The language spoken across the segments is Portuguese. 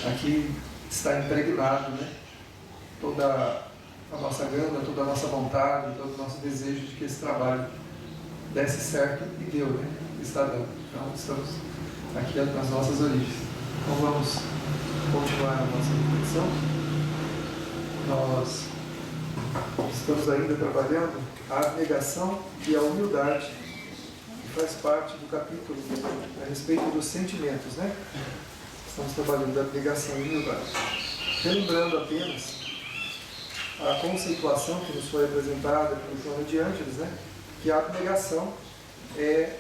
aqui está impregnado, né? Toda a nossa gana, toda a nossa vontade, todo o nosso desejo de que esse trabalho desse certo e deu, né? Está dando. Então estamos aqui nas nossas origens. Então vamos continuar a nossa reflexão. Nós estamos ainda trabalhando a abnegação e a humildade, que faz parte do capítulo a respeito dos sentimentos, né? Estamos trabalhando a abnegação e a humildade. Relembrando apenas a conceituação que nos foi apresentada pelo Joana de Ângeles, né? Que a abnegação é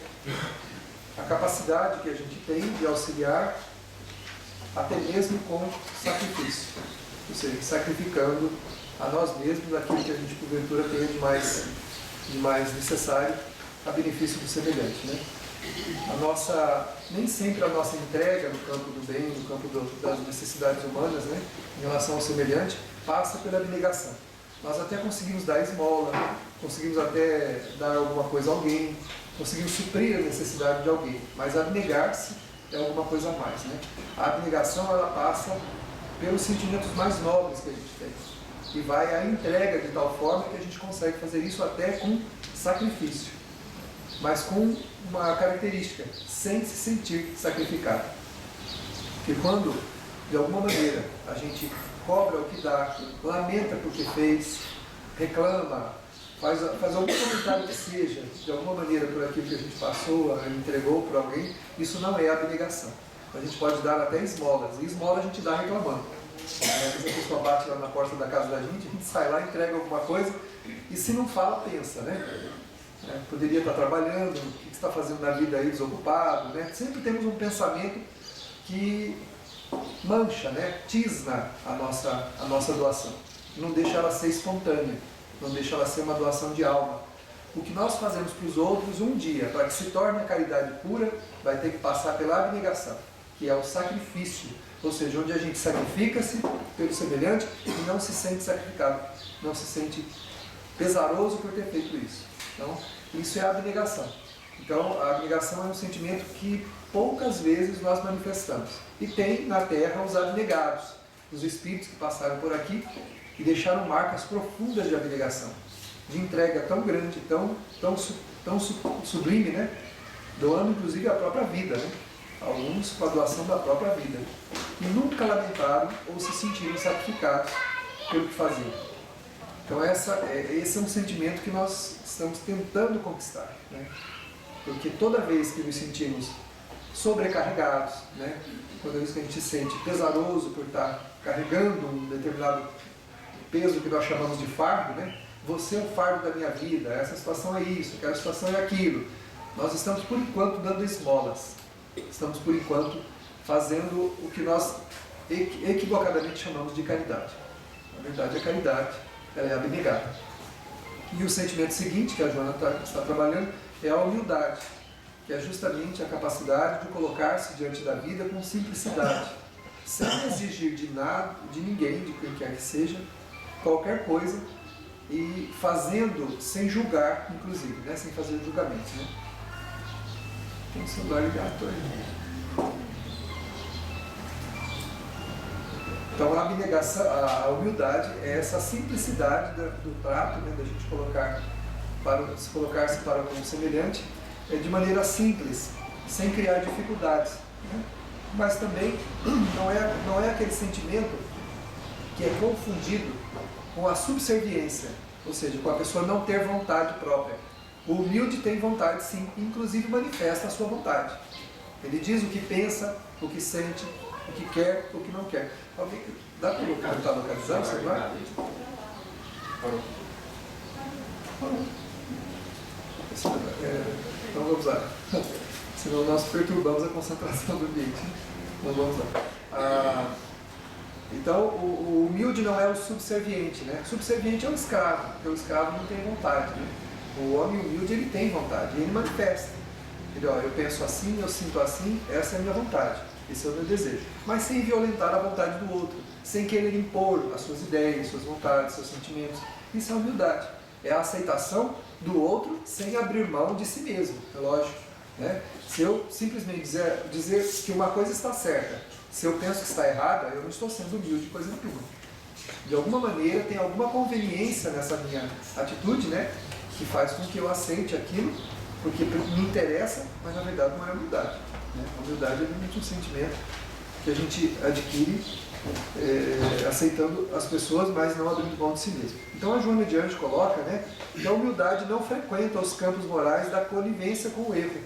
a capacidade que a gente tem de auxiliar até mesmo com sacrifício, ou seja, sacrificando a nós mesmos aquilo que a gente porventura tenha de mais necessário a benefício do semelhante, né? Nem sempre a nossa entrega no campo do bem, no campo das necessidades humanas, né, em relação ao semelhante, passa pela abnegação. Nós até conseguimos dar esmola, conseguimos até dar alguma coisa a alguém, conseguimos suprir a necessidade de alguém, mas abnegar-se é alguma coisa a mais, né? A abnegação, ela passa pelos sentimentos mais nobres que a gente tem e vai à entrega de tal forma que a gente consegue fazer isso até com sacrifício, mas com uma característica, sem se sentir sacrificado. Porque quando, de alguma maneira, a gente cobra o que dá, lamenta porque fez, reclama, faz algum comentário que seja, de alguma maneira, por aquilo que a gente passou, entregou para alguém, isso não é abnegação. A gente pode dar até esmolas, e esmola a gente dá reclamando. Às vezes a pessoa bate lá na porta da casa da gente, a gente sai lá, entrega alguma coisa, e se não fala, pensa, né? Poderia estar trabalhando, o que está fazendo na vida aí, desocupado, né? Sempre temos um pensamento que mancha, né? Tisna a nossa doação, não deixa ela ser espontânea, não deixa ela ser uma doação de alma. O que nós fazemos para os outros um dia, para que se torne a caridade pura, vai ter que passar pela abnegação, que é o sacrifício, ou seja, onde a gente sacrifica-se pelo semelhante e não se sente sacrificado, não se sente pesaroso por ter feito isso. Então, isso é a abnegação. Então, a abnegação é um sentimento que poucas vezes nós manifestamos. E tem na Terra os abnegados, os espíritos que passaram por aqui e deixaram marcas profundas de abnegação, de entrega tão grande, tão sublime, né? Doando inclusive a própria vida, né? Alguns com a doação da própria vida. E nunca lamentaram ou se sentiram sacrificados pelo que faziam. Então esse é um sentimento que nós estamos tentando conquistar, né? Porque toda vez que nos sentimos sobrecarregados, né? Toda vez que a gente se sente pesaroso por estar carregando um determinado peso que nós chamamos de fardo, né? Você é o fardo da minha vida, essa situação é isso, aquela situação é aquilo. Nós estamos por enquanto dando esmolas, estamos por enquanto fazendo o que nós equivocadamente chamamos de caridade. Na verdade, a caridade, ela é abnegada. E o sentimento seguinte que a Joana está trabalhando é a humildade, que é justamente a capacidade de colocar-se diante da vida com simplicidade, sem exigir de nada, de ninguém, de quem quer que seja, qualquer coisa, e fazendo sem julgar, inclusive, né? Sem fazer julgamento, né? Tem um celular ligado aí. Então a abnegação, a humildade é essa simplicidade do trato, né? Da gente se colocar-se para um semelhante de maneira simples, sem criar dificuldades, né? Mas também não é aquele sentimento que é confundido com a subserviência, ou seja, com a pessoa não ter vontade própria. O humilde tem vontade sim, inclusive manifesta a sua vontade. Ele diz o que pensa, o que sente, o que quer, o que não quer. Alguém, dá para colocar, está localizado, sei lá? Parou. Então vamos lá. Senão nós perturbamos a concentração do ambiente. Então vamos lá. Então, o humilde não é o subserviente, né? O subserviente é o escravo, porque o escravo não tem vontade, né? O homem humilde, ele tem vontade, ele manifesta. Ele, eu penso assim, eu sinto assim, essa é a minha vontade, esse é o meu desejo. Mas sem violentar a vontade do outro, sem querer impor as suas ideias, suas vontades, seus sentimentos. Isso é humildade. É a aceitação do outro sem abrir mão de si mesmo, é lógico, né? Se eu simplesmente dizer que uma coisa está certa Se eu penso que está errada, eu não estou sendo humilde coisa nenhuma. De alguma maneira, tem alguma conveniência nessa minha atitude, né? Que faz com que eu aceite aquilo, porque me interessa, mas na verdade não é humildade. Né? A humildade é realmente um sentimento que a gente adquire aceitando as pessoas, mas não abrindo mão de si mesmo. Então a Joana de Anjos coloca, né, que a humildade não frequenta os campos morais da conivência com o erro,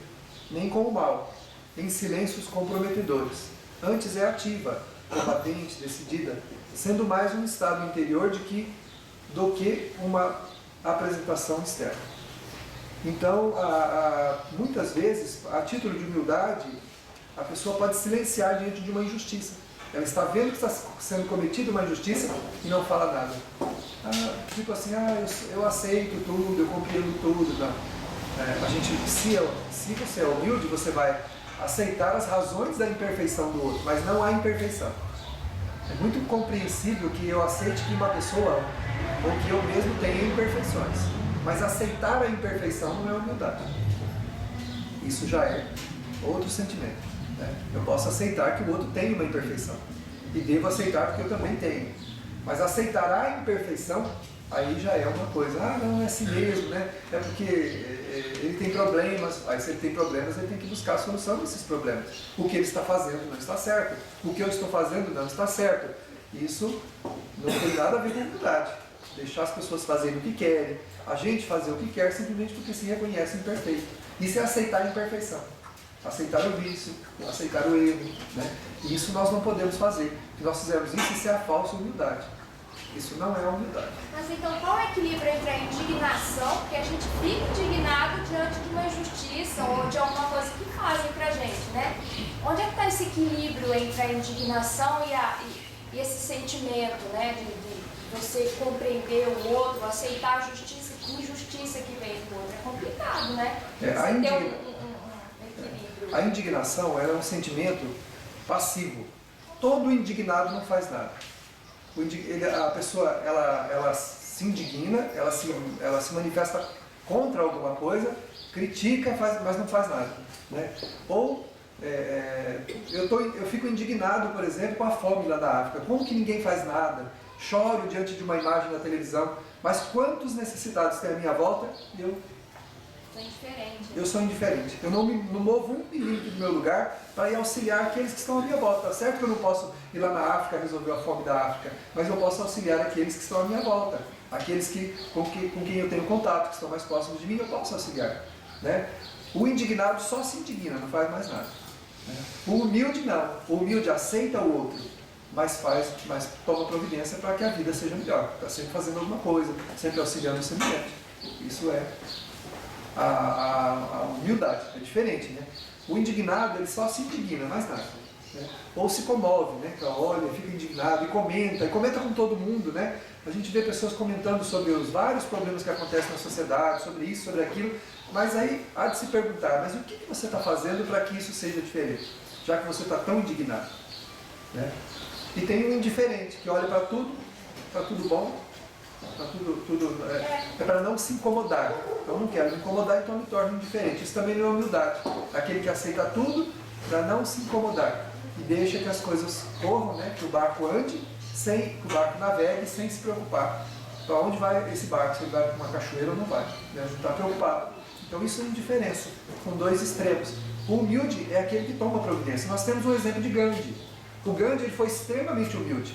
nem com o mal, em silêncios comprometedores. Antes é ativa, combatente, decidida, sendo mais um estado interior do que uma apresentação externa. Então, muitas vezes, a título de humildade, a pessoa pode silenciar diante de uma injustiça. Ela está vendo que está sendo cometida uma injustiça e não fala nada. Tipo assim, eu aceito tudo, eu compreendo tudo. Não. Se você é humilde, você vai aceitar as razões da imperfeição do outro, mas não há imperfeição. É muito compreensível que eu aceite que uma pessoa, ou que eu mesmo tenha imperfeições. Mas aceitar a imperfeição não é humildade. Isso já é outro sentimento. Eu posso aceitar que o outro tem uma imperfeição. E devo aceitar porque eu também tenho. Mas aceitar a imperfeição, aí já é uma coisa. Não, é assim mesmo, né? É porque ele tem problemas. Aí se ele tem problemas, ele tem que buscar a solução desses problemas. O que ele está fazendo não está certo. O que eu estou fazendo não está certo. Isso não tem nada a ver com humildade. Deixar as pessoas fazerem o que querem. A gente fazer o que quer simplesmente porque se reconhece imperfeito. Isso é aceitar a imperfeição. Aceitar o vício, aceitar o erro, né? E isso nós não podemos fazer. Se nós fizermos isso é a falsa humildade. Isso não é humildade. Mas então qual é o equilíbrio entre a indignação, porque a gente fica indignado diante de uma injustiça ou de alguma coisa que fazem pra gente, né? Onde é que está esse equilíbrio entre a indignação e esse sentimento, né? De você compreender o outro, aceitar a injustiça que vem do outro. É complicado, né? A indignação é um sentimento passivo. Todo indignado não faz nada. A pessoa ela se indigna, ela se manifesta contra alguma coisa, critica, mas não faz nada. Né? Ou eu fico indignado, por exemplo, com a fome lá da África. Como que ninguém faz nada? Choro diante de uma imagem na televisão, mas quantos necessitados tem à minha volta e eu sou indiferente. Eu não movo um milímetro do meu lugar para ir auxiliar aqueles que estão à minha volta. Tá certo que eu não posso ir lá na África resolver a fome da África, mas eu posso auxiliar aqueles que estão à minha volta. Aqueles com quem eu tenho contato, que estão mais próximos de mim, eu posso auxiliar. Né? O indignado só se indigna, não faz mais nada. Né? O humilde não. O humilde aceita o outro, mas toma providência para que a vida seja melhor. Está sempre fazendo alguma coisa, sempre auxiliando o semelhante. Isso é a humildade, é diferente, né? O indignado, ele só se indigna, mais nada. Né? Ou se comove, né? Então, olha, fica indignado e comenta com todo mundo, né? A gente vê pessoas comentando sobre os vários problemas que acontecem na sociedade, sobre isso, sobre aquilo, mas aí há de se perguntar, mas o que você está fazendo para que isso seja diferente? Já que você está tão indignado. Né? E tem um indiferente, que olha para tudo, está tudo bom, é para não se incomodar. Eu não quero me incomodar, então me torno indiferente. Isso também não é humildade. Aquele que aceita tudo para não se incomodar e deixa que as coisas corram, né? Que o barco ande, que o barco navegue sem se preocupar. Para onde vai esse barco? Se ele vai para uma cachoeira ou não vai? Né? Não está preocupado. Então isso é indiferença. São dois extremos. O humilde é aquele que toma providência. Nós temos um exemplo de Gandhi. O Gandhi ele foi extremamente humilde.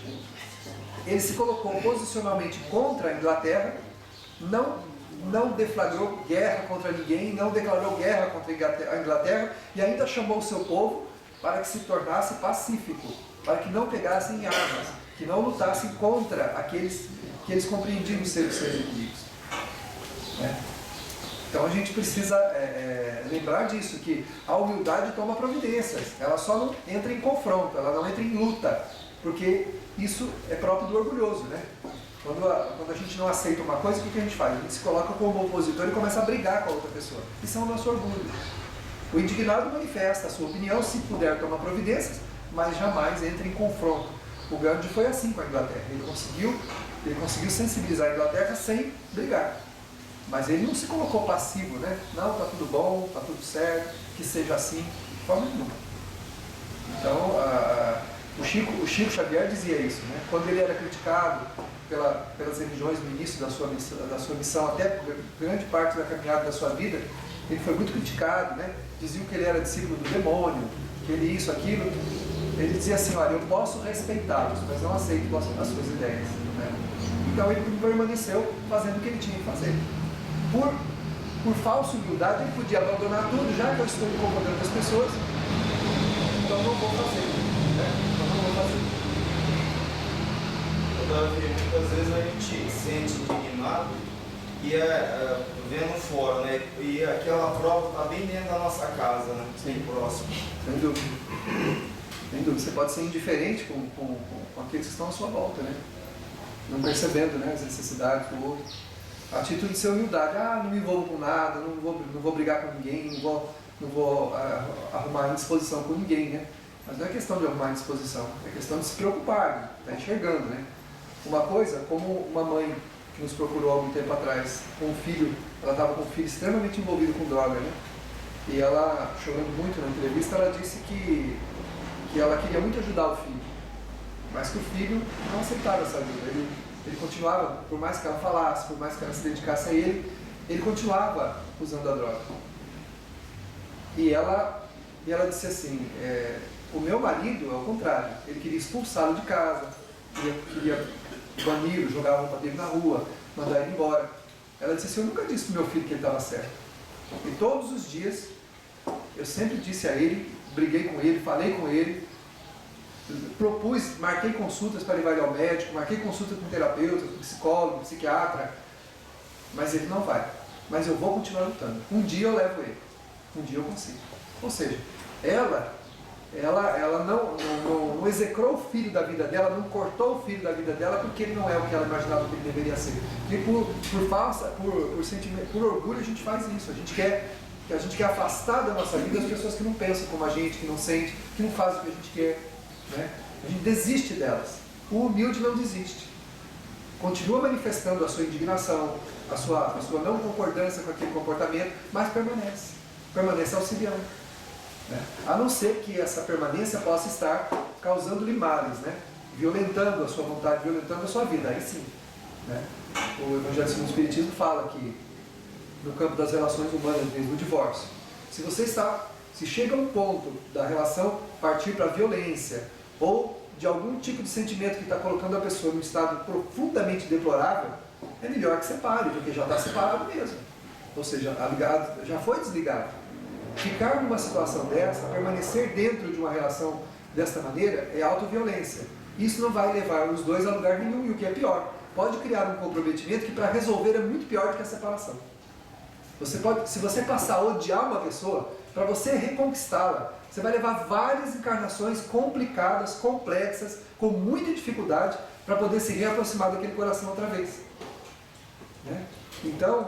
Ele se colocou posicionalmente contra a Inglaterra, não deflagrou guerra contra ninguém, não declarou guerra contra a Inglaterra e ainda chamou o seu povo para que se tornasse pacífico, para que não pegassem armas, que não lutassem contra aqueles que eles compreendiam ser os seus inimigos. Né? Então a gente precisa lembrar disso, que a humildade toma providências, ela só não entra em confronto, ela não entra em luta, porque isso é próprio do orgulhoso, né? Quando a gente não aceita uma coisa, o que a gente faz? A gente se coloca como opositor e começa a brigar com a outra pessoa. Isso é o nosso orgulho. O indignado manifesta a sua opinião, se puder tomar providências, mas jamais entra em confronto. O Gandhi foi assim com a Inglaterra. Ele conseguiu sensibilizar a Inglaterra sem brigar. Mas ele não se colocou passivo, né? Não, está tudo bom, está tudo certo, que seja assim, de forma nenhuma. Então, O Chico Xavier dizia isso, né? Quando ele era criticado pelas religiões no início da sua missão, até grande parte da caminhada da sua vida, ele foi muito criticado, né? Diziam que ele era discípulo do demônio, que ele isso, aquilo. Ele dizia assim, olha, eu posso respeitá-los, mas não aceito as suas ideias, né? Então ele permaneceu fazendo o que ele tinha que fazer. Por falsa humildade, ele podia abandonar tudo, já que eu estou incomodando as pessoas, então não vou fazer, né? Então não vou fazer. Davi, muitas vezes a gente se sente indignado e vendo fora, né? E aquela prova está bem dentro da nossa casa, né? Bem próximo. Sem dúvida. Sem dúvida. Você pode ser indiferente com aqueles que estão à sua volta, né? Não percebendo, né, as necessidades do outro. A atitude de ser humildade. Não me envolvo com nada, não vou brigar com ninguém, não vou arrumar indisposição com ninguém, né? Mas não é questão de arrumar indisposição, é questão de se preocupar, de estar enxergando, né? Uma coisa, como uma mãe que nos procurou há algum tempo atrás, com um filho, ela estava com um filho extremamente envolvido com droga, né? E ela, chorando muito na entrevista, ela disse que ela queria muito ajudar o filho, mas que o filho não aceitava essa ajuda. Ele continuava, por mais que ela falasse, por mais que ela se dedicasse a ele continuava usando a droga. E ela disse assim, o meu marido, ao contrário, ele queria expulsá-lo de casa, queria banir-o, jogar a roupa dele na rua, mandar ele embora. Ela disse assim, eu nunca disse para o meu filho que ele estava certo. E todos os dias, eu sempre disse a ele, briguei com ele, falei com ele, marquei consultas para levar ele ao médico, marquei consulta com terapeuta, com psicólogo, psiquiatra, mas ele não vai. Mas eu vou continuar lutando. Um dia eu levo ele, um dia eu consigo. Ou seja, ela não execrou o filho da vida dela, não cortou o filho da vida dela porque ele não é o que ela imaginava que ele deveria ser. E por orgulho a gente faz isso, a gente quer afastar da nossa vida as pessoas que não pensam como a gente, que não sentem, que não fazem o que a gente quer, né? A gente desiste delas. O humilde não desiste. Continua manifestando a sua indignação, a sua não concordância com aquele comportamento, mas permanece auxiliando. Né? A não ser que essa permanência possa estar causando-lhe males, né? Violentando a sua vontade, violentando a sua vida, aí sim. Né? O Evangelho segundo o Espiritismo fala que no campo das relações humanas, mesmo o divórcio, se chega a um ponto da relação partir para a violência ou de algum tipo de sentimento que está colocando a pessoa num estado profundamente deplorável, é melhor que separe, porque já está separado mesmo. Ou seja, já foi desligado. Ficar numa situação dessa, permanecer dentro de uma relação desta maneira, é autoviolência. Isso não vai levar os dois a lugar nenhum, e o que é pior, pode criar um comprometimento que para resolver é muito pior do que a separação. Se você passar a odiar uma pessoa, para você reconquistá-la, você vai levar várias encarnações complicadas, complexas, com muita dificuldade, para poder se reaproximar daquele coração outra vez. Né? Então,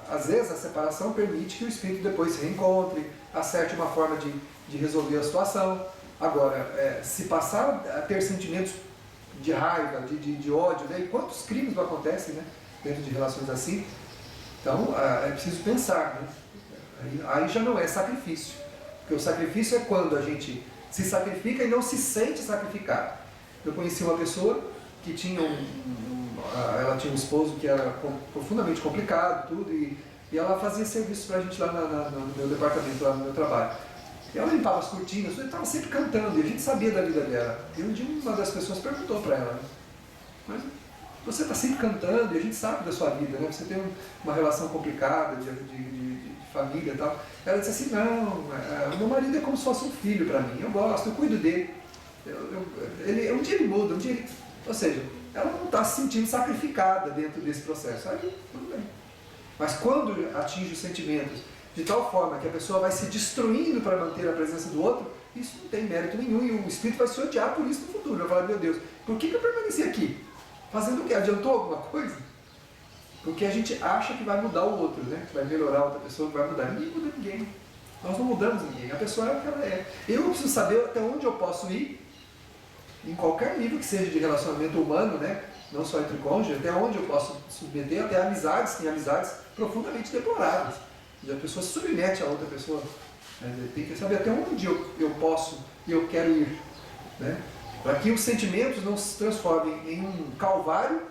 às vezes a separação permite que o espírito depois se reencontre, acerte uma forma de resolver a situação. Agora, se passar a ter sentimentos de raiva, de ódio, né? E quantos crimes não acontecem, né? Dentro de relações assim? Então, é preciso pensar, né? Aí já não é sacrifício. Porque o sacrifício é quando a gente se sacrifica e não se sente sacrificado. Eu conheci uma pessoa que tinha ela tinha um esposo que era profundamente complicado, tudo, e ela fazia serviço pra gente lá no meu departamento, lá no meu trabalho. E ela limpava as cortinas, estava sempre cantando, e a gente sabia da vida dela. E um dia uma das pessoas perguntou para ela, mas você está sempre cantando e a gente sabe da sua vida, né? Você tem uma relação complicada de família e tal. Ela disse assim, não, meu marido é como se fosse um filho para mim, eu gosto, eu cuido dele. Um dia ele muda, um dia ele... Ou seja, ela não está se sentindo sacrificada dentro desse processo. Aí, tudo bem. Mas quando atinge os sentimentos de tal forma que a pessoa vai se destruindo para manter a presença do outro, isso não tem mérito nenhum e o espírito vai se odiar por isso no futuro. Vai falar, meu Deus, por que eu permaneci aqui? Fazendo o quê? Adiantou alguma coisa? Porque a gente acha que vai mudar o outro, né? Que vai melhorar a outra pessoa, que vai mudar. Ninguém muda ninguém. Nós não mudamos ninguém. A pessoa é o que ela é. Eu preciso saber até onde eu posso ir, em qualquer nível que seja de relacionamento humano, né? Não só entre cônjuges, até onde eu posso submeter, até amizades, tem amizades profundamente deploráveis. E a pessoa se submete a outra pessoa. Tem que saber até onde eu posso e eu quero ir. né? Para que os sentimentos não se transformem em um calvário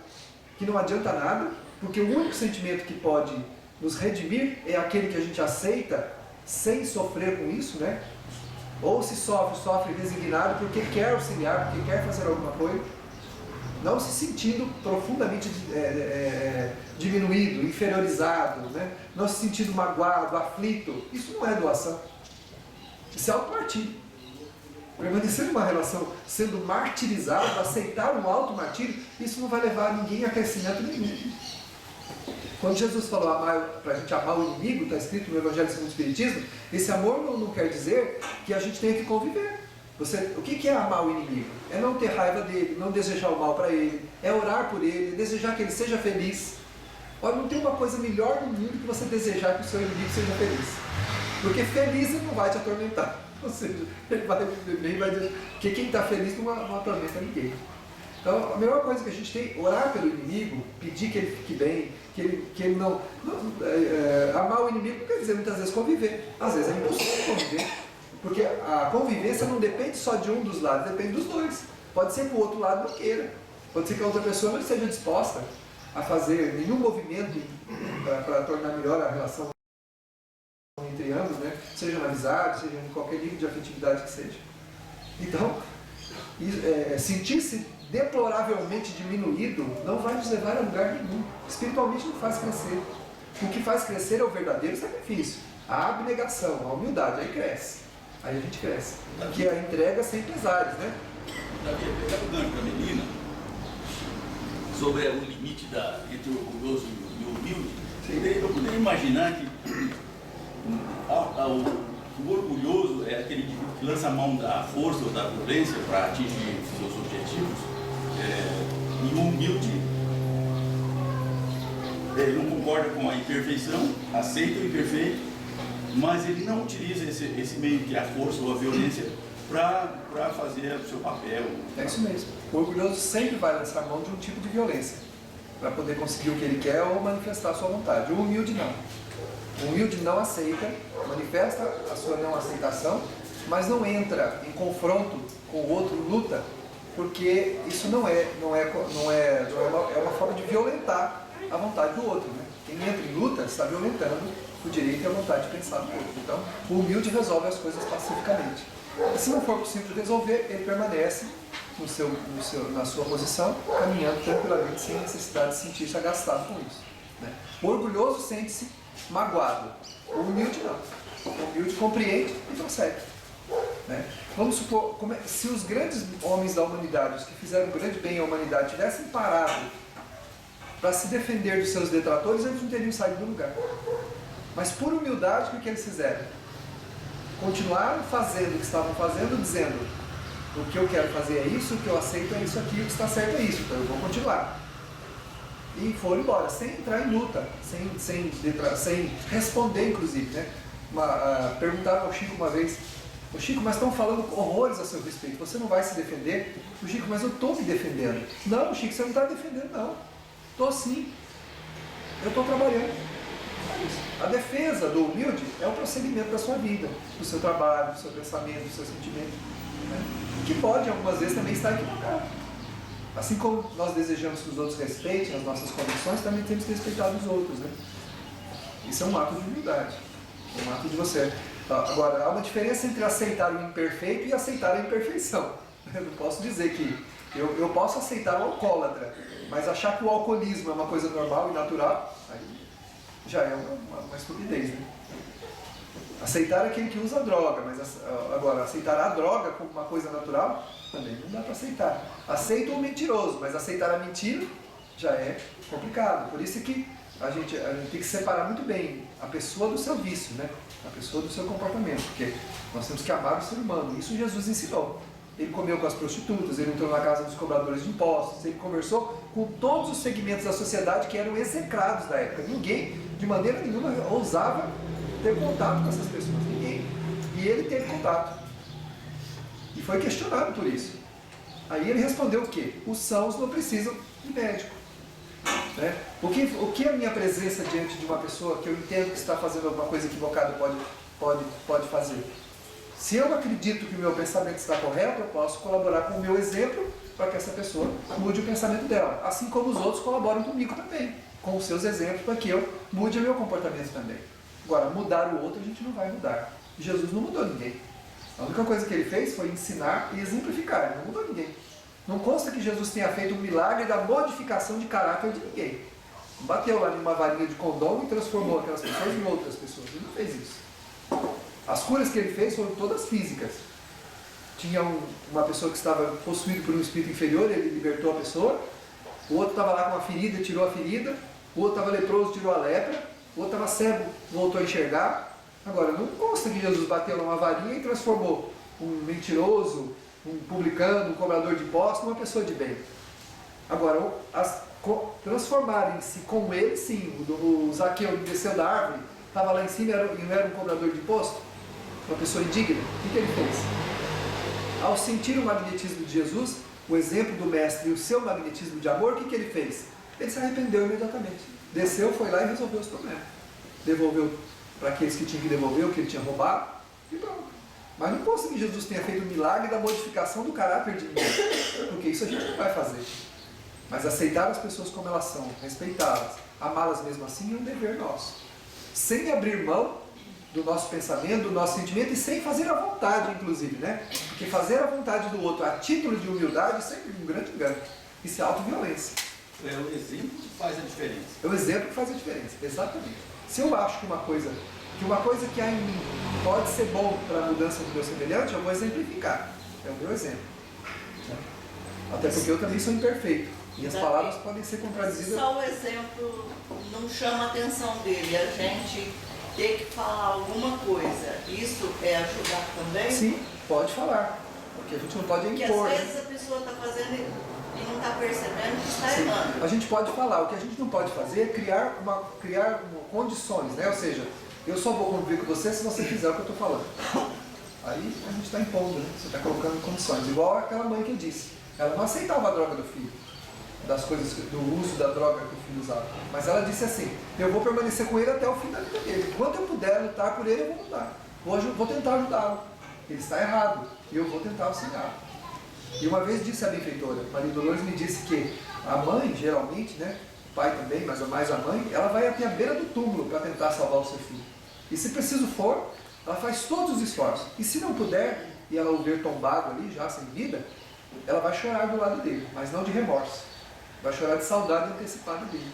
que não adianta nada, porque o único sentimento que pode nos redimir é aquele que a gente aceita sem sofrer com isso, né? Ou se sofre, sofre resignado porque quer auxiliar, porque quer fazer alguma coisa, não se sentindo profundamente diminuído, inferiorizado, né? Não se sentindo magoado, aflito. Isso não é doação. Isso é automartírio. Permanecer numa relação sendo martirizado, aceitar um auto-martírio, isso não vai levar ninguém a crescimento nenhum. Quando Jesus falou para a gente amar o inimigo, está escrito no Evangelho segundo o Espiritismo, esse amor não quer dizer que a gente tenha que conviver. O que é amar o inimigo? É não ter raiva dele, não desejar o mal para ele, é orar por ele, desejar que ele seja feliz. Olha, não tem uma coisa melhor no mundo que você desejar que o seu inimigo seja feliz. Porque feliz ele não vai te atormentar. Ou seja, ele vai viver bem, vai dizer, porque quem está feliz não atormenta ninguém. Então, a melhor coisa que a gente tem é orar pelo inimigo, pedir que ele fique bem, que ele não amar o inimigo não quer dizer muitas vezes conviver. Às vezes é impossível conviver, porque a convivência não depende só de um dos lados, depende dos dois. Pode ser que o outro lado não queira, pode ser que a outra pessoa não esteja disposta a fazer nenhum movimento para tornar melhor a relação entre ambos, né? Seja na amizade, seja em qualquer nível de afetividade que seja. Então, sentir-se deploravelmente diminuído não vai nos levar a lugar nenhum. Espiritualmente não faz crescer. O que faz crescer é o verdadeiro sacrifício, a abnegação, a humildade. Aí cresce. Aí a gente cresce. Que é a entrega sem pesares, né? Davi, pegando o gancho da menina, sobre o limite entre o orgulhoso e o humilde, eu poderia imaginar que o orgulhoso é aquele que lança a mão da força ou da violência para atingir seus objetivos, e o humilde, ele não concorda com a imperfeição, aceita o imperfeito, mas ele não utiliza esse meio que é a força ou a violência para fazer o seu papel. É isso mesmo. O orgulhoso sempre vai lançar a mão de um tipo de violência para poder conseguir o que ele quer ou manifestar a sua vontade. O humilde não. O humilde não aceita, manifesta a sua não aceitação, mas não entra em confronto com o outro, luta, porque isso é uma forma de violentar a vontade do outro, né? Quem entra em luta está violentando o direito e a vontade de pensar do outro. Então, o humilde resolve as coisas pacificamente. E se não for possível resolver, ele permanece na sua posição, caminhando tranquilamente, sem necessidade de sentir-se agastado com isso, né? O orgulhoso sente-se magoado. O humilde não. O humilde compreende e prossegue, né? Vamos supor, se os grandes homens da humanidade, os que fizeram grande bem à humanidade, tivessem parado para se defender dos seus detratores, eles não teriam saído do lugar. Mas por humildade, o que eles fizeram? Continuaram fazendo o que estavam fazendo, dizendo: o que eu quero fazer é isso, o que eu aceito é isso aqui, o que está certo é isso, então eu vou continuar. E foram embora, sem entrar em luta, sem responder, inclusive, né? Perguntaram ao Chico uma vez: o Chico, mas estão falando horrores a seu respeito, você não vai se defender? O Chico, mas eu estou me defendendo. Não, Chico, você não está defendendo, não. Estou sim. Eu estou trabalhando. É isso. A defesa do humilde é o prosseguimento da sua vida, do seu trabalho, do seu pensamento, do seu sentimento, né? Que pode, algumas vezes, também estar equivocado. Assim como nós desejamos que os outros respeitem as nossas condições, também temos que respeitar os outros, né? Isso é um ato de humildade. É um ato de você. Agora, há uma diferença entre aceitar o imperfeito e aceitar a imperfeição. Eu não posso dizer que eu posso aceitar o alcoólatra, mas achar que o alcoolismo é uma coisa normal e natural, aí já é uma estupidez, né? Aceitar aquele que usa droga, mas agora aceitar a droga como uma coisa natural, também não dá para aceitar. Aceita o mentiroso, mas aceitar a mentira já é complicado. Por isso que a gente tem que separar muito bem a pessoa do seu vício, né? A pessoa do seu comportamento, porque nós temos que amar o ser humano. Isso Jesus ensinou. Ele comeu com as prostitutas, ele entrou na casa dos cobradores de impostos, ele conversou com todos os segmentos da sociedade que eram execrados da época. Ninguém, de maneira nenhuma, ousava ter contato com essas pessoas. Ninguém. E ele teve contato. E foi questionado por isso. Aí ele respondeu o quê? Os sãos não precisam de médico, né? O que a minha presença diante de uma pessoa que eu entendo que está fazendo alguma coisa equivocada pode fazer? Se eu acredito que o meu pensamento está correto, eu posso colaborar com o meu exemplo para que essa pessoa mude o pensamento dela. Assim como os outros colaboram comigo também, com os seus exemplos, para que eu mude o meu comportamento também. Agora, mudar o outro a gente não vai mudar. Jesus não mudou ninguém. A única coisa que ele fez foi ensinar e exemplificar. Ele não mudou ninguém. Não consta que Jesus tenha feito um milagre da modificação de caráter de ninguém. Não bateu lá numa varinha de condom e transformou aquelas pessoas em outras pessoas. Ele não fez isso. As curas que ele fez foram todas físicas. Tinha uma pessoa que estava possuída por um espírito inferior, ele libertou a pessoa. O outro estava lá com uma ferida, tirou a ferida. O outro estava leproso, tirou a lepra. O outro estava cego, voltou a enxergar. Agora, não consta que Jesus bateu numa varinha e transformou um mentiroso, um publicano, um cobrador de impostos, numa pessoa de bem. Agora, transformarem-se com ele, sim. O Zaqueu desceu da árvore, estava lá em cima e não era um cobrador de imposto, uma pessoa indigna. O que ele fez? Ao sentir o magnetismo de Jesus, o exemplo do mestre e o seu magnetismo de amor, o que ele fez? Ele se arrependeu imediatamente. Desceu, foi lá e resolveu os problemas. Devolveu para aqueles que tinham que devolver o que ele tinha roubado e pronto. Mas não posso que Jesus tenha feito o milagre da modificação do caráter de ninguém, porque isso a gente não vai fazer. Mas aceitar as pessoas como elas são, respeitá-las, amá-las mesmo assim é um dever nosso. Sem abrir mão do nosso pensamento, do nosso sentimento e sem fazer a vontade, inclusive, né? Porque fazer a vontade do outro a título de humildade é sempre um grande engano. Isso é autoviolência. É o exemplo que faz a diferença. É o exemplo que faz a diferença, exatamente. Se eu acho que uma coisa que há em mim pode ser bom para a mudança do meu semelhante, eu vou exemplificar. É o meu exemplo. Até porque eu também sou imperfeito. E as palavras podem ser contradizidas. Só o exemplo não chama a atenção dele. A gente ter que falar alguma coisa, isso é ajudar também? Sim, pode falar. Porque a gente não pode impor. Porque às vezes a pessoa está fazendo e não está percebendo que está errando. A gente pode falar. O que a gente não pode fazer é criar condições, né? Ou seja, eu só vou conviver com você se você fizer o que eu estou falando. Aí a gente está impondo, né? Você está colocando condições. Igual aquela mãe que disse. Ela não aceitava a droga do filho, das coisas, do uso da droga que o filho usava. Mas ela disse assim, eu vou permanecer com ele até o fim da vida dele. Enquanto eu puder lutar por ele, eu vou lutar. Vou tentar ajudá-lo. Ele está errado. E eu vou tentar auxiliá-lo. E uma vez disse a benfeitora, Maria Dolores me disse que a mãe, geralmente, né, o pai também, mas mais a mãe, ela vai até a beira do túmulo para tentar salvar o seu filho. E se preciso for, ela faz todos os esforços. E se não puder, e ela o ver tombado ali, já sem vida, ela vai chorar do lado dele, mas não de remorso. Vai chorar de saudade antecipada dele.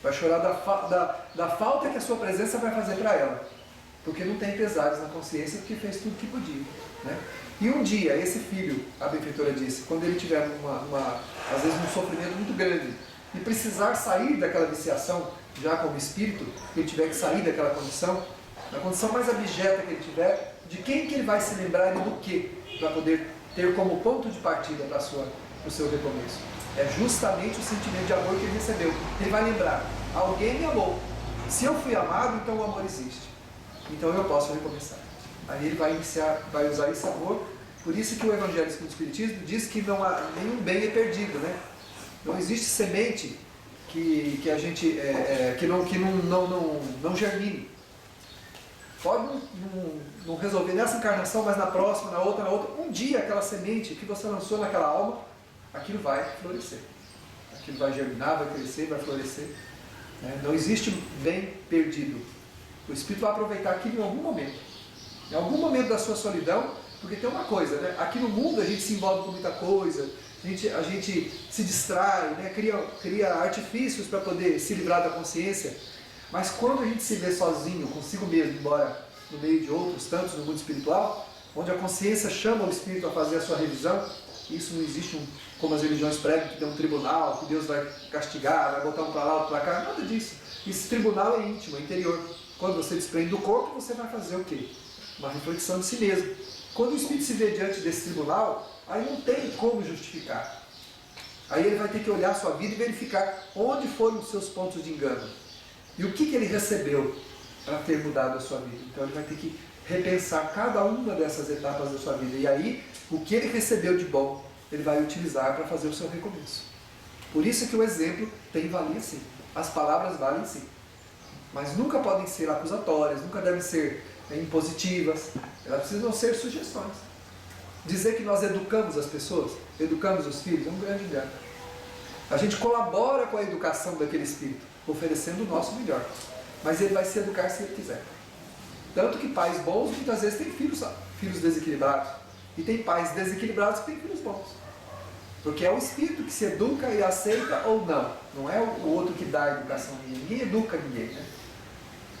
Vai chorar da falta que a sua presença vai fazer para ela. Porque não tem pesares na consciência, porque fez tudo que podia. Né? E um dia, esse filho, a benfeitora disse, quando ele tiver às vezes um sofrimento muito grande, e precisar sair daquela viciação, já como espírito, ele tiver que sair daquela condição, na condição mais abjeta que ele tiver, de quem que ele vai se lembrar e do que, para poder ter como ponto de partida para o seu recomeço. É justamente o sentimento de amor que ele recebeu. Ele vai lembrar, alguém me amou. Se eu fui amado, então o amor existe. Então eu posso recomeçar. Aí ele vai usar esse amor. Por isso que o Evangelho segundo o Espiritismo diz que não há nenhum bem é perdido, né? Não existe semente que a gente que não germine. Pode não resolver nessa encarnação, mas na próxima, na outra, um dia aquela semente que você lançou naquela alma, aquilo vai florescer. Aquilo vai germinar, vai crescer, vai florescer. Né? Não existe bem perdido. O Espírito vai aproveitar aquilo em algum momento. Em algum momento da sua solidão, porque tem uma coisa, né? Aqui no mundo a gente se envolve com muita coisa, a gente se distrai, né? cria artifícios para poder se livrar da consciência, mas quando a gente se vê sozinho, consigo mesmo, embora no meio de outros tantos no mundo espiritual, onde a consciência chama o Espírito a fazer a sua revisão, isso não existe, como as religiões pregam, que tem um tribunal, que Deus vai castigar, vai botar um para lá, outro para cá, nada disso. Esse tribunal é íntimo, é interior. Quando você desprende do corpo, você vai fazer o quê? Uma reflexão de si mesmo. Quando o Espírito se vê diante desse tribunal, aí não tem como justificar. Aí ele vai ter que olhar a sua vida e verificar onde foram os seus pontos de engano. E o que ele recebeu para ter mudado a sua vida. Então ele vai ter que repensar cada uma dessas etapas da sua vida. E aí, o que ele recebeu de bom, ele vai utilizar para fazer o seu recomeço. Por isso que o exemplo tem valia sim. As palavras valem sim. Mas nunca podem ser acusatórias, nunca devem ser impositivas, elas precisam ser sugestões. Dizer que nós educamos as pessoas, educamos os filhos, é um grande engano. A gente colabora com a educação daquele espírito, oferecendo o nosso melhor. Mas ele vai se educar se ele quiser. Tanto que pais bons muitas vezes têm filhos desequilibrados. E tem pais desequilibrados que têm filhos bons. Porque é o espírito que se educa e aceita ou não. Não é o outro que dá a educação a ninguém. Ninguém educa ninguém, né?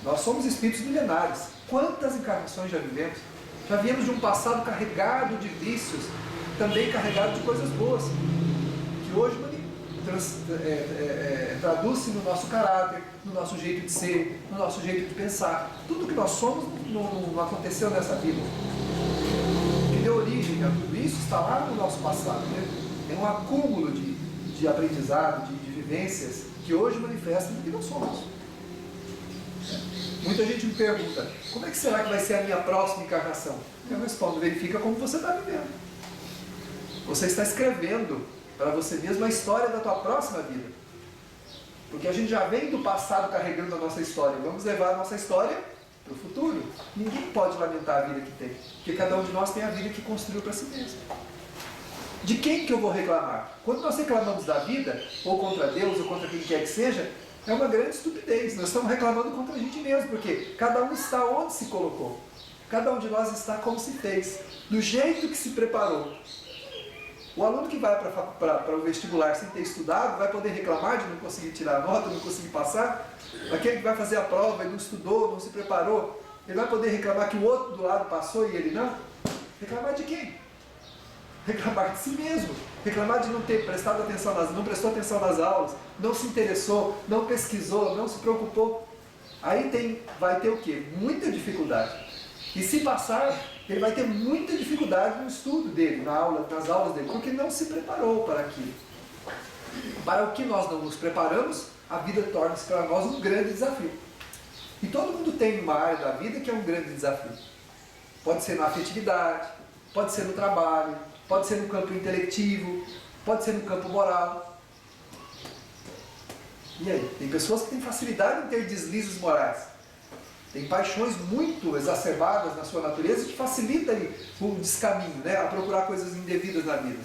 Nós somos espíritos milenares. Quantas encarnações já vivemos? Já viemos de um passado carregado de vícios, também carregado de coisas boas, que hoje traduz-se no nosso caráter, no nosso jeito de ser, no nosso jeito de pensar. Tudo que nós somos não aconteceu nessa vida. O que deu origem a tudo isso está lá no nosso passado, né? É um acúmulo de aprendizado, de vivências, que hoje manifestam o que nós somos. Muita gente me pergunta, como é que será que vai ser a minha próxima encarnação? Eu respondo, verifica como você está vivendo. Você está escrevendo para você mesmo a história da tua próxima vida. Porque a gente já vem do passado carregando a nossa história. Vamos levar a nossa história para o futuro. Ninguém pode lamentar a vida que tem. Porque cada um de nós tem a vida que construiu para si mesmo. De quem que eu vou reclamar? Quando nós reclamamos da vida, ou contra Deus, ou contra quem quer que seja, é uma grande estupidez. Nós estamos reclamando contra a gente mesmo, porque cada um está onde se colocou. Cada um de nós está como se fez, do jeito que se preparou. O aluno que vai para o vestibular sem ter estudado vai poder reclamar de não conseguir tirar a nota, não conseguir passar. Aquele que vai fazer a prova e não estudou, não se preparou, ele vai poder reclamar que o outro do lado passou e ele não? Reclamar de quem? Reclamar de si mesmo. Reclamar de não ter prestado atenção não prestou atenção nas aulas, não se interessou, não pesquisou, não se preocupou. Aí vai ter o quê? Muita dificuldade. E se passar, ele vai ter muita dificuldade no estudo dele, nas aulas dele, porque não se preparou para aquilo. Para o que nós não nos preparamos, a vida torna-se para nós um grande desafio. E todo mundo tem uma área da vida que é um grande desafio. Pode ser na afetividade, pode ser no trabalho, pode ser no campo intelectivo, pode ser no campo moral. E aí? Tem pessoas que têm facilidade em ter deslizes morais. Tem paixões muito exacerbadas na sua natureza que facilitam o descaminho, né? A procurar coisas indevidas na vida.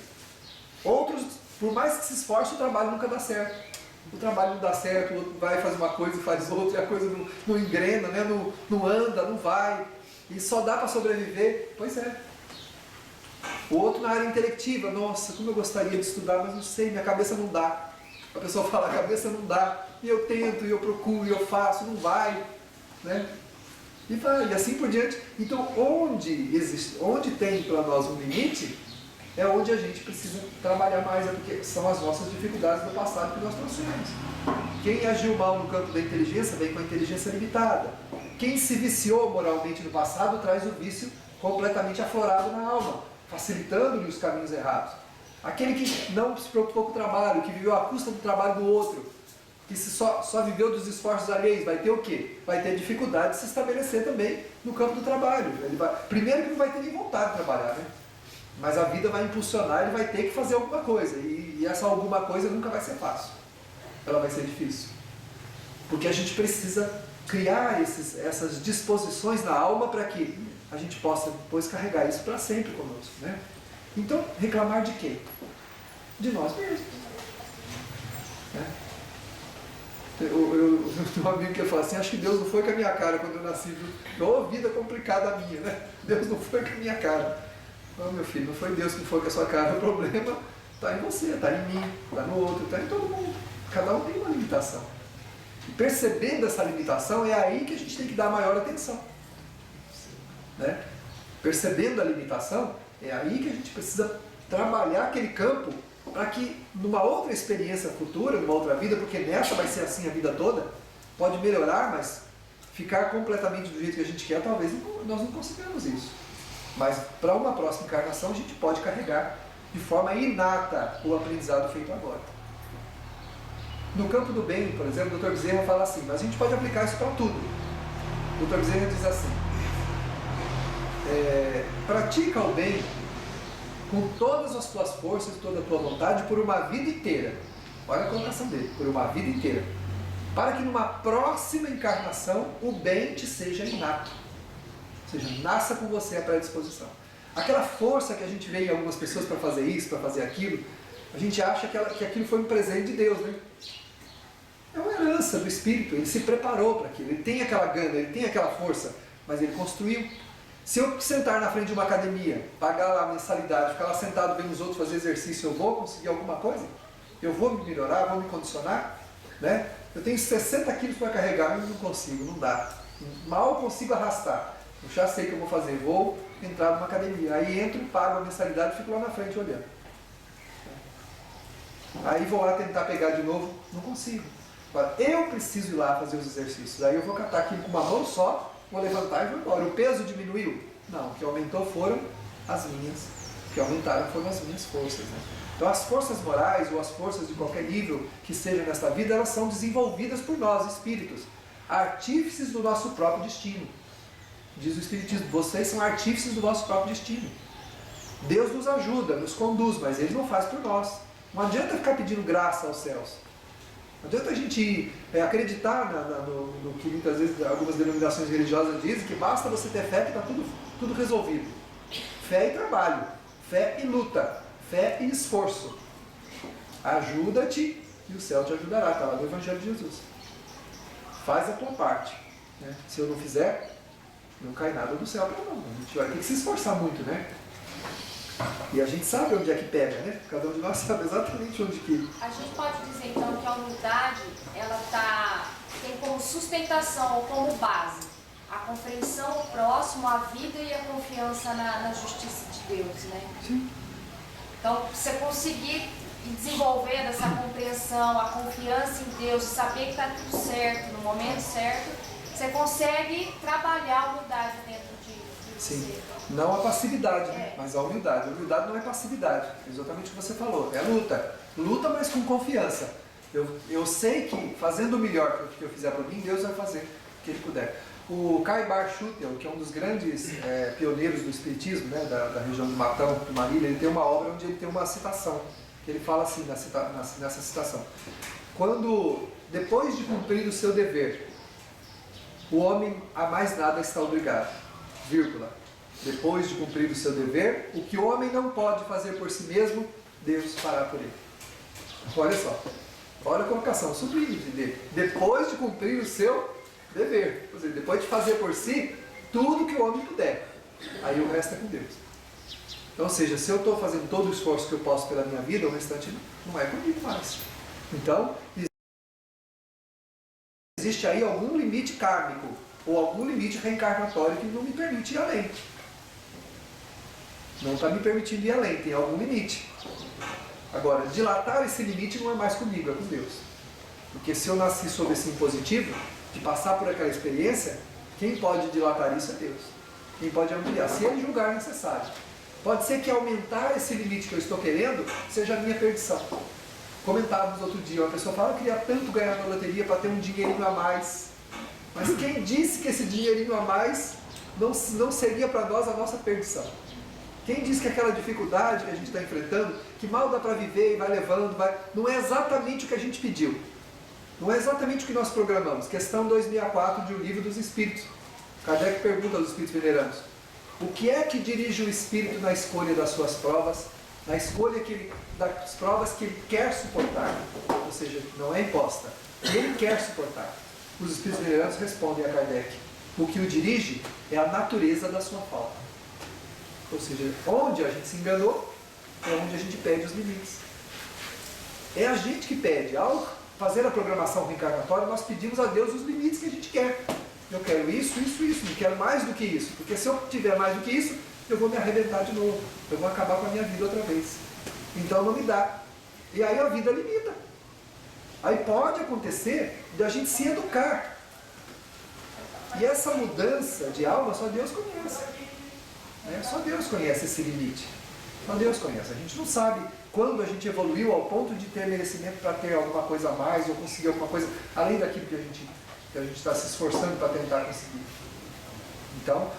Outros, por mais que se esforce, o trabalho nunca dá certo. O trabalho não dá certo, o outro vai fazer uma coisa e faz outra, e a coisa não engrena, né? Não anda, não vai. E só dá para sobreviver. Pois é. O outro na área intelectiva, nossa, como eu gostaria de estudar, mas não sei, minha cabeça não dá. A pessoa fala, a cabeça não dá, e eu tento, e eu procuro, e eu faço, não vai, né? E vai, e assim por diante. Então, onde tem para nós um limite, é onde a gente precisa trabalhar mais, porque são as nossas dificuldades do passado que nós trouxemos. Quem agiu mal no campo da inteligência, vem com a inteligência limitada. Quem se viciou moralmente no passado, traz o vício completamente aflorado na alma, facilitando-lhe os caminhos errados. Aquele que não se preocupou com o trabalho, que viveu à custa do trabalho do outro, que só viveu dos esforços alheios, vai ter o quê? Vai ter dificuldade de se estabelecer também no campo do trabalho. Primeiro que não vai ter nem vontade de trabalhar, né? Mas a vida vai impulsionar, ele vai ter que fazer alguma coisa. E essa alguma coisa nunca vai ser fácil. Ela vai ser difícil. Porque a gente precisa criar essas disposições na alma para que a gente possa depois carregar isso para sempre conosco, né? Então, reclamar de quem? De nós mesmos. Né? Eu tenho um amigo que fala assim, acho que Deus não foi com a minha cara quando eu nasci. Ô, vida complicada a minha, né? Deus não foi com a minha cara. Não, meu filho, não foi Deus que foi com a sua cara. O problema está em você, está em mim, está no outro, está em todo mundo. Cada um tem uma limitação. E percebendo essa limitação, é aí que a gente tem que dar maior atenção. Né? Percebendo a limitação, é aí que a gente precisa trabalhar aquele campo para que numa outra experiência futura, numa outra vida, porque nessa vai ser assim a vida toda, pode melhorar, mas ficar completamente do jeito que a gente quer, talvez nós não consigamos isso. Mas para uma próxima encarnação a gente pode carregar de forma inata o aprendizado feito agora. No campo do bem, por exemplo, o Dr. Bezerra fala assim, mas a gente pode aplicar isso para tudo. O Dr. Bezerra diz assim, pratica o bem com todas as tuas forças, toda a tua vontade, por uma vida inteira. Olha a colocação dele, por uma vida inteira. Para que numa próxima encarnação o bem te seja inato. Ou seja, nasça com você a predisposição. Aquela força que a gente vê em algumas pessoas para fazer isso, para fazer aquilo, a gente acha que aquilo foi um presente de Deus, né? É uma herança do Espírito, ele se preparou para aquilo, ele tem aquela gana, ele tem aquela força, mas ele construiu. Se eu sentar na frente de uma academia, pagar lá a mensalidade, ficar lá sentado vendo os outros fazer exercício, eu vou conseguir alguma coisa? Eu vou me melhorar, vou me condicionar? Né? Eu tenho 60 quilos para carregar, mas não consigo, não dá. Mal consigo arrastar. Eu já sei o que eu vou fazer, vou entrar numa academia. Aí entro, pago a mensalidade e fico lá na frente olhando. Aí vou lá tentar pegar de novo, não consigo. Agora, eu preciso ir lá fazer os exercícios. Aí eu vou catar aquilo com uma mão só, vou levantar e vou embora. O peso diminuiu? Não, o que aumentou foram as minhas. O que aumentaram foram as minhas forças. Né? Então as forças morais ou as forças de qualquer nível que seja nesta vida, elas são desenvolvidas por nós, espíritos, artífices do nosso próprio destino. Diz o Espiritismo, vocês são artífices do vosso próprio destino. Deus nos ajuda, nos conduz, mas Ele não faz por nós. Não adianta ficar pedindo graça aos céus. Não adianta a gente acreditar no que muitas vezes algumas denominações religiosas dizem, que basta você ter fé que está tudo resolvido. Fé e trabalho, fé e luta, fé e esforço. Ajuda-te e o céu te ajudará, está lá no Evangelho de Jesus. Faz a tua parte. Né? Se eu não fizer, não cai nada do céu para não. A gente vai ter que se esforçar muito, né? E a gente sabe onde é que pega, né? Cada um de nós sabe exatamente onde que... A gente pode dizer então que a humildade, ela tem como sustentação ou como base a compreensão do próximo, a vida e a confiança na justiça de Deus, né? Sim. Então, você conseguir desenvolver essa compreensão, a confiança em Deus, saber que está tudo certo, no momento certo, você consegue trabalhar a humildade dentro de Sim. você. Não a passividade, né? Mas a humildade. A humildade não é passividade, exatamente o que você falou. É luta. Luta, mas com confiança. Eu sei que fazendo o melhor que eu fizer para mim, Deus vai fazer o que Ele puder. O Kai Bar Schutel, que é um dos grandes pioneiros do Espiritismo, né, da região do Matão, do Marília, ele tem uma obra onde ele tem uma citação, que ele fala assim, nessa citação: quando, depois de cumprir o seu dever, o homem a mais nada está obrigado, vírgula, depois de cumprir o seu dever, o que o homem não pode fazer por si mesmo, Deus fará por ele. Olha só, olha a colocação, sublime dele. Depois de cumprir o seu dever, ou seja, depois de fazer por si tudo que o homem puder, aí o resto é com Deus. Então, ou seja, se eu estou fazendo todo o esforço que eu posso pela minha vida, o restante não é comigo mais. Então, existe aí algum limite kármico ou algum limite reencarnatório que não me permite ir além. Não está me permitindo ir além, tem algum limite. Agora, dilatar esse limite não é mais comigo, é com Deus. Porque se eu nasci sob esse impositivo, de passar por aquela experiência, quem pode dilatar isso é Deus. Quem pode ampliar, se Ele julgar necessário. Pode ser que aumentar esse limite que eu estou querendo seja a minha perdição. Comentávamos outro dia, uma pessoa fala: eu queria tanto ganhar na loteria para ter um dinheirinho a mais. Mas quem disse que esse dinheirinho a mais não seria para nós a nossa perdição? Quem disse que aquela dificuldade que a gente está enfrentando, que mal dá para viver e vai levando, não é exatamente o que a gente pediu. Não é exatamente o que nós programamos. Questão 2004 de O Livro dos Espíritos. Kardec pergunta aos Espíritos Venerandos: o que é que dirige o Espírito na escolha das suas provas, na escolha das provas que ele quer suportar? Ou seja, não é imposta, que ele quer suportar. Os Espíritos Venerandos respondem a Kardec: o que o dirige é a natureza da sua falta. Ou seja, onde a gente se enganou é onde a gente pede os limites. É a gente que pede. Ao fazer a programação reencarnatória, nós pedimos a Deus os limites que a gente quer. Eu quero isso, isso, isso, não quero mais do que isso. Porque se eu tiver mais do que isso, eu vou me arrebentar de novo. Eu vou acabar com a minha vida outra vez. Então não me dá. E aí a vida limita. Aí pode acontecer de a gente se educar. E essa mudança de alma só Deus conhece. Só Deus conhece esse limite. Só Deus conhece. A gente não sabe quando a gente evoluiu ao ponto de ter merecimento para ter alguma coisa a mais ou conseguir alguma coisa além daquilo que a gente está se esforçando para tentar conseguir. Então,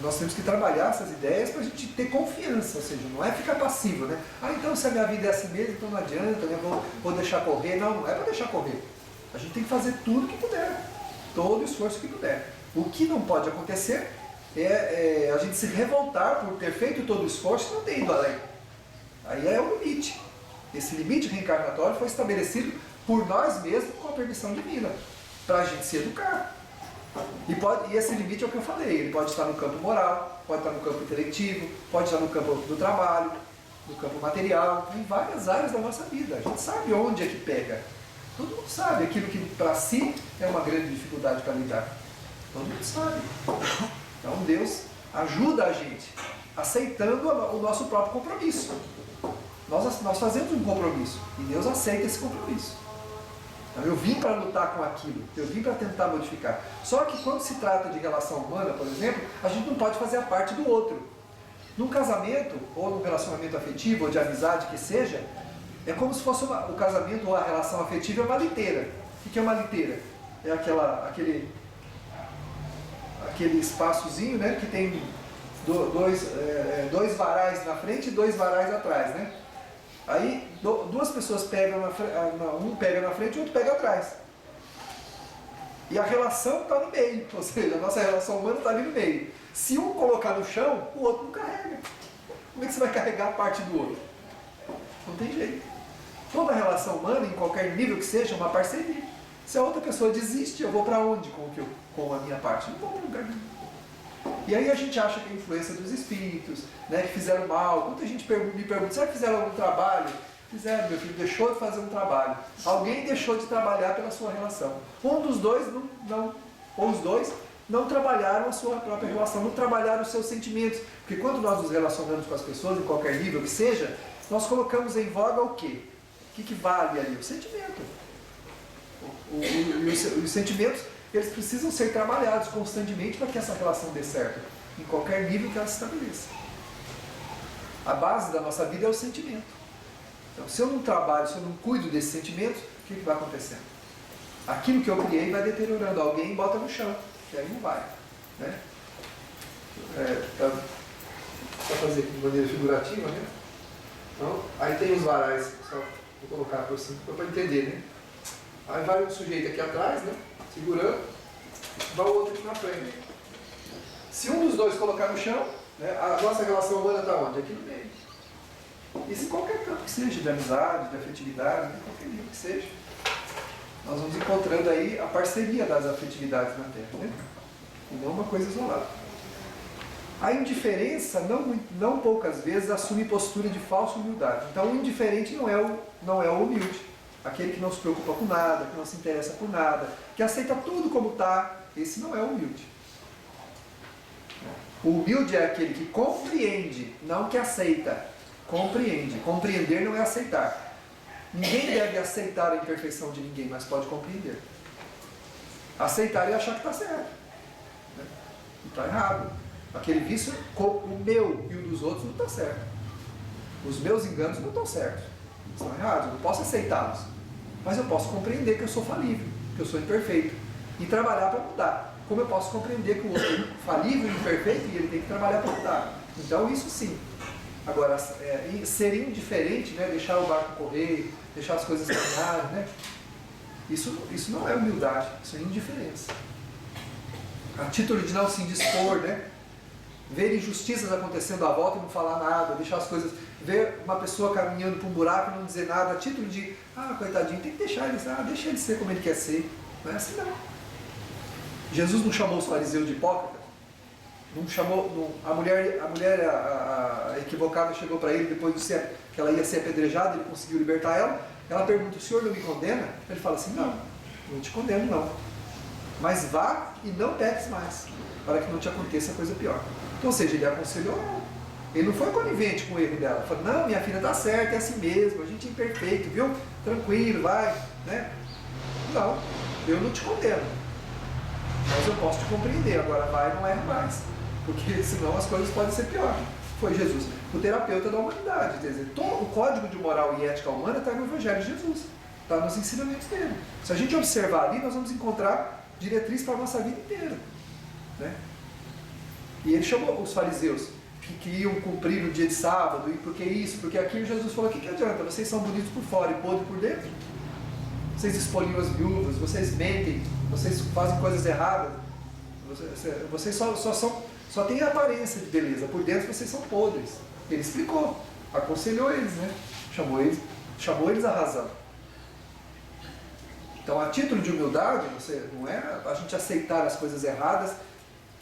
nós temos que trabalhar essas ideias para a gente ter confiança, ou seja, não é ficar passivo, né? Então se a minha vida é assim mesmo, então não adianta, né? Vou deixar correr. Não é para deixar correr. A gente tem que fazer tudo que puder, todo o esforço que puder. O que não pode acontecer é a gente se revoltar por ter feito todo o esforço e não ter ido além. Aí é o limite. Esse limite reencarnatório foi estabelecido por nós mesmos com a permissão divina, para a gente se educar. E esse limite é o que eu falei, ele pode estar no campo moral, pode estar no campo intelectivo, pode estar no campo do trabalho, no campo material, em várias áreas da nossa vida. A gente sabe onde é que pega. Todo mundo sabe aquilo que para si é uma grande dificuldade para lidar. Todo mundo sabe. Então Deus ajuda a gente, aceitando o nosso próprio compromisso. Nós fazemos um compromisso e Deus aceita esse compromisso. Então, eu vim para lutar com aquilo, eu vim para tentar modificar. Só que quando se trata de relação humana, por exemplo, a gente não pode fazer a parte do outro. Num casamento, ou num relacionamento afetivo, ou de amizade que seja, é como se fosse o casamento ou a relação afetiva é uma liteira. O que é uma liteira? É aquele espaçozinho, né, que tem dois varais na frente e 2 varais atrás, né? Aí duas pessoas pegam um pega na frente e o outro pega atrás. E a relação está no meio, ou seja, a nossa relação humana está ali no meio. Se um colocar no chão, o outro não carrega. Como é que você vai carregar a parte do outro? Não tem jeito. Toda relação humana, em qualquer nível que seja, é uma parceria. Se a outra pessoa desiste, eu vou para onde com a minha parte? Não vou para lugar nenhum. E aí a gente acha que a influência dos espíritos, né, que fizeram mal. Muita gente me pergunta, será que fizeram algum trabalho? Fizeram, meu filho, deixou de fazer um trabalho. Alguém deixou de trabalhar pela sua relação. Um dos dois ou os dois não trabalharam a sua própria relação, não trabalharam os seus sentimentos. Porque quando nós nos relacionamos com as pessoas, em qualquer nível que seja, nós colocamos em voga o quê? O que vale ali? O sentimento. Os sentimentos, eles precisam ser trabalhados constantemente para que essa relação dê certo, em qualquer nível que ela se estabeleça. A base da nossa vida é o sentimento. Então, se eu não trabalho, se eu não cuido desses sentimentos, o que vai acontecendo? Aquilo que eu criei vai deteriorando. Alguém bota no chão, e aí não vai. Né? Para fazer de maneira figurativa, né? Então, aí tem os varais, só vou colocar por cima para entender, né? Aí vai um sujeito aqui atrás, né? Segurando, vai o outro aqui na frente. Se um dos dois colocar no chão, né, a nossa relação humana está onde? Aqui no meio. Isso em qualquer campo que seja, de amizade, de afetividade, de qualquer nível que seja. Nós vamos encontrando aí a parceria das afetividades na Terra, né? E não uma coisa isolada. A indiferença, não poucas vezes, assume postura de falsa humildade. Então o indiferente não é o humilde. Aquele que não se preocupa com nada, que não se interessa por nada, que aceita tudo como está, esse não é o humilde. O humilde é aquele que compreende, não que aceita. Compreende. Compreender não é aceitar. Ninguém deve aceitar a imperfeição de ninguém, mas pode compreender. Aceitar é achar que está certo. E está errado. Aquele vício, o meu e o dos outros não está certo. Os meus enganos não estão certos. Estão errados. Eu não posso aceitá-los. Mas eu posso compreender que eu sou falível, que eu sou imperfeito. E trabalhar para mudar. Como eu posso compreender que o outro é falível e imperfeito e ele tem que trabalhar para mudar. Então isso sim. Agora, ser indiferente, né, deixar o barco correr, deixar as coisas caminharem, né, isso não é humildade, isso é indiferença. A título de não se indispor, né, ver injustiças acontecendo à volta e não falar nada, deixar as coisas, ver uma pessoa caminhando para um buraco e não dizer nada, a título de, coitadinho, tem que deixar ele, deixa ele ser como ele quer ser. Não é assim não. Jesus não chamou os fariseus de hipócrita. Não chamou, a mulher equivocada chegou para ele depois de que ela ia ser apedrejada, ele conseguiu libertar ela. Ela pergunta, o senhor não me condena? Ele fala assim, não te condeno não. Mas vá e não peques mais, para que não te aconteça coisa pior. Então, ou seja, ele aconselhou ela. Ele não foi conivente com o erro dela. Ele falou, não, minha filha está certa, é assim mesmo, a gente é imperfeito, viu? Tranquilo, vai. Né? Não, eu não te condeno. Mas eu posso te compreender, agora vai e não erra mais. Porque senão as coisas podem ser piores. Foi Jesus, o terapeuta da humanidade. Quer dizer, todo o código de moral e ética humana está no Evangelho de Jesus. Está nos ensinamentos dele. Se a gente observar ali, nós vamos encontrar diretriz para a nossa vida inteira. Né? E ele chamou os fariseus, que iam cumprir no dia de sábado, e porque isso, porque aquilo, Jesus falou, o que adianta? Vocês são bonitos por fora e podres por dentro? Vocês expoliam as viúvas, vocês mentem, vocês fazem coisas erradas. Vocês só têm aparência de beleza, por dentro vocês são podres. Ele explicou, aconselhou eles, né? Chamou eles à razão. Então, a título de humildade, não é a gente aceitar as coisas erradas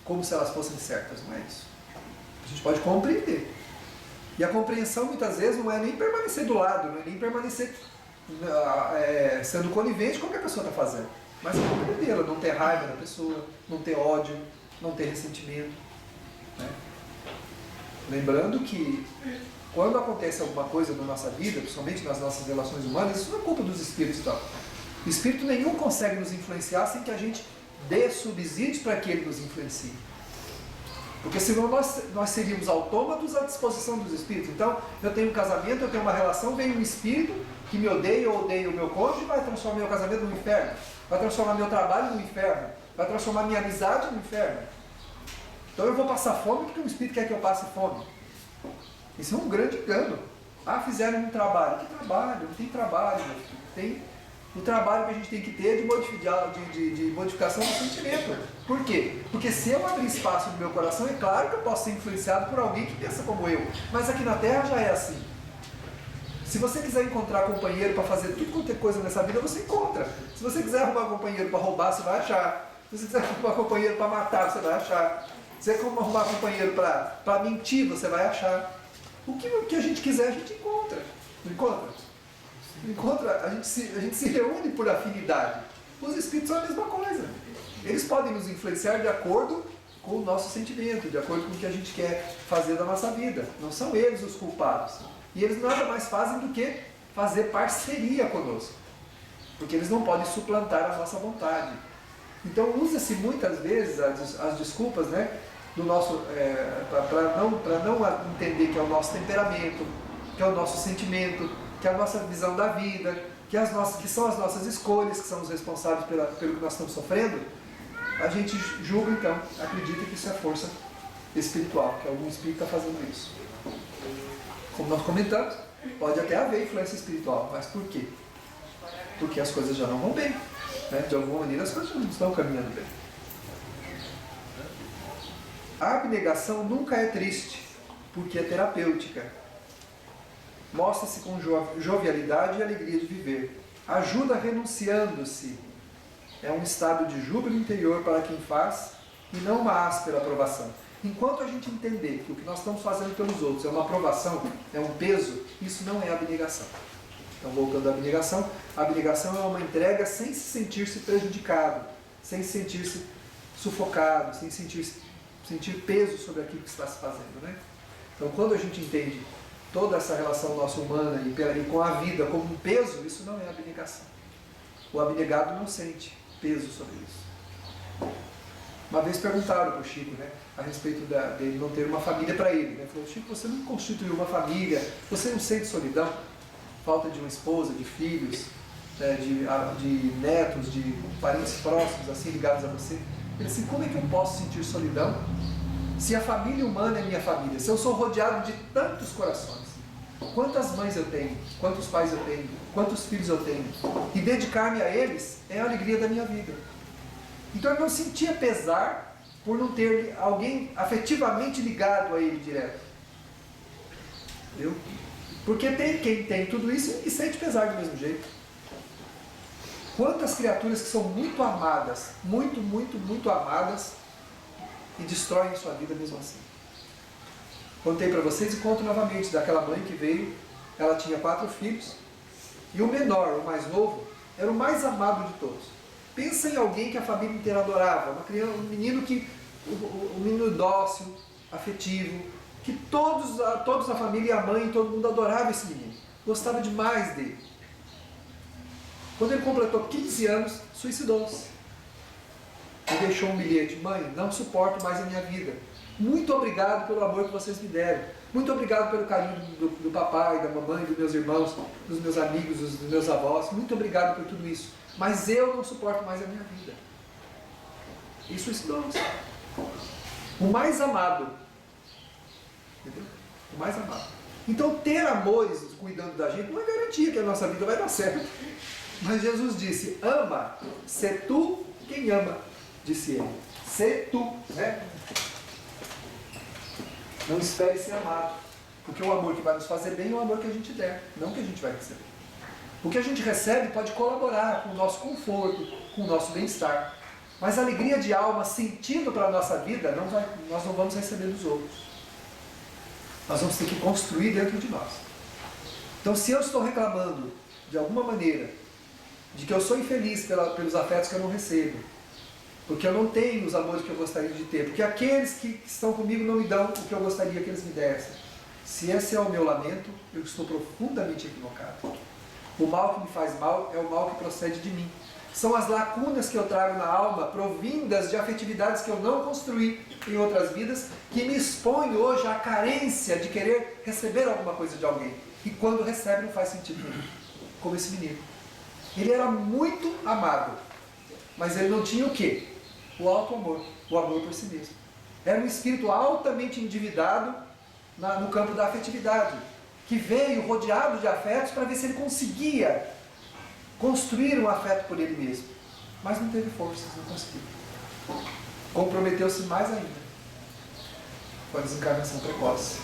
como se elas fossem certas, não é isso. A gente pode compreender. E a compreensão, muitas vezes, não é nem permanecer do lado, não é nem permanecer sendo conivente com o que a pessoa está fazendo. Mas é compreendê-la, não ter raiva da pessoa, não ter ódio, não ter ressentimento. Né? Lembrando que quando acontece alguma coisa na nossa vida, principalmente nas nossas relações humanas, isso não é culpa dos espíritos, não. Espírito nenhum consegue nos influenciar sem que a gente dê subsídios para que ele nos influencie. Porque senão nós seríamos autômatos à disposição dos espíritos. Então, eu tenho um casamento, eu tenho uma relação, vem um espírito que me odeia ou odeia o meu cônjuge e vai transformar meu casamento no inferno. Vai transformar meu trabalho no inferno. Vai transformar minha amizade no inferno. Então eu vou passar fome porque o espírito quer que eu passe fome. Isso é um grande engano. Ah, fizeram um trabalho. Que trabalho? Não tem trabalho, meu filho. Tem o trabalho que a gente tem que ter de modificação do sentimento. Por quê? Porque se eu abrir espaço no meu coração, é claro que eu posso ser influenciado por alguém que pensa como eu. Mas aqui na Terra já é assim. Se você quiser encontrar companheiro para fazer tudo quanto é coisa nessa vida, você encontra. Se você quiser arrumar companheiro para roubar, você vai achar. Se você quiser arrumar companheiro para matar, você vai achar. Se você quiser arrumar companheiro para mentir, você vai achar. O que a gente quiser, a gente encontra. Não encontra? A gente se reúne por afinidade. Os espíritos são a mesma coisa. Eles podem nos influenciar de acordo com o nosso sentimento, de acordo com o que a gente quer fazer da nossa vida. Não são eles os culpados. E eles nada mais fazem do que fazer parceria conosco. Porque eles não podem suplantar a nossa vontade. Então usa-se muitas vezes as desculpas, né, do nosso para não entender que é o nosso temperamento, que é o nosso sentimento, que é a nossa visão da vida, que são as nossas escolhas, que são os responsáveis pelo que nós estamos sofrendo. A gente julga, então, acredita que isso é força espiritual, que algum espírito está fazendo isso. Como nós comentamos, pode até haver influência espiritual, mas por quê? Porque as coisas já não vão bem. Né? De alguma maneira as coisas já não estão caminhando bem. A abnegação nunca é triste, porque é terapêutica. Mostra-se com jovialidade e alegria de viver. Ajuda renunciando-se. É um estado de júbilo interior para quem faz e não uma áspera aprovação. Enquanto a gente entender que o que nós estamos fazendo pelos outros é uma aprovação, é um peso, isso não é abnegação. Então, voltando à abnegação, a abnegação é uma entrega sem se sentir-se prejudicado, sem se sentir-se sufocado, sem sentir peso sobre aquilo que está se fazendo. Né? Então, quando a gente entende toda essa relação nossa humana e com a vida como um peso, isso não é abnegação. O abnegado não sente peso sobre isso. Uma vez perguntaram para o Chico, né, a respeito dele não ter uma família para ele. Né? Falou, Chico, você não constituiu uma família, você não sente solidão? Falta de uma esposa, de filhos, né, de netos, de parentes próximos, assim, ligados a você? Ele disse, como é que eu posso sentir solidão se a família humana é minha família? Se eu sou rodeado de tantos corações? Quantas mães eu tenho? Quantos pais eu tenho? Quantos filhos eu tenho? E dedicar-me a eles é a alegria da minha vida. Então eu não sentia pesar por não ter alguém afetivamente ligado a ele direto. Entendeu? Porque tem quem tem tudo isso e sente pesar do mesmo jeito. Quantas criaturas que são muito amadas, muito amadas, e destroem sua vida mesmo assim. Contei para vocês e conto novamente daquela mãe que veio, ela tinha 4 filhos, e o menor, o mais novo, era o mais amado de todos. Pensa em alguém que a família inteira adorava, uma criança, um menino um menino dócil, afetivo, que todos a família, a mãe, todo mundo adorava esse menino, gostava demais dele. Quando ele completou 15 anos, suicidou-se. E deixou um bilhete, mãe, não suporto mais a minha vida. Muito obrigado pelo amor que vocês me deram. Muito obrigado pelo carinho do papai, da mamãe, dos meus irmãos, dos meus amigos, dos meus avós. Muito obrigado por tudo isso. Mas eu não suporto mais a minha vida. E suicidou-se. O mais amado. Entendeu? O mais amado. Então, ter amores cuidando da gente não é garantia que a nossa vida vai dar certo. Mas Jesus disse, ama, se tu quem ama, disse ele. Sê tu, né? Não espere ser amado. Porque o amor que vai nos fazer bem é o amor que a gente der, não que a gente vai receber. O que a gente recebe pode colaborar com o nosso conforto, com o nosso bem-estar. Mas a alegria de alma, sentido para a nossa vida, nós não vamos receber dos outros. Nós vamos ter que construir dentro de nós. Então, se eu estou reclamando, de alguma maneira, de que eu sou infeliz pelos afetos que eu não recebo, porque eu não tenho os amores que eu gostaria de ter, porque aqueles que estão comigo não me dão o que eu gostaria que eles me dessem. Se esse é o meu lamento, eu estou profundamente equivocado. O mal que me faz mal é o mal que procede de mim. São as lacunas que eu trago na alma, provindas de afetividades que eu não construí em outras vidas, que me expõem hoje à carência de querer receber alguma coisa de alguém. E quando recebe não faz sentido para mim. Como esse menino. Ele era muito amado, mas ele não tinha o quê? O auto-amor, o amor por si mesmo. Era um espírito altamente endividado no campo da afetividade, que veio rodeado de afetos para ver se ele conseguia construir um afeto por ele mesmo. Mas não teve forças, não conseguiu. Comprometeu-se mais ainda com a desencarnação precoce.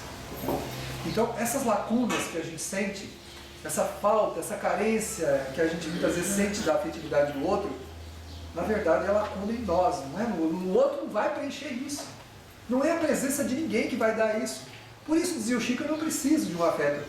Então, essas lacunas que a gente sente, essa falta, essa carência que a gente muitas vezes sente da afetividade do outro, na verdade é lacuna em nós, não é? O outro não vai preencher isso. Não é a presença de ninguém que vai dar isso. Por isso dizia o Chico, eu não preciso de um afeto.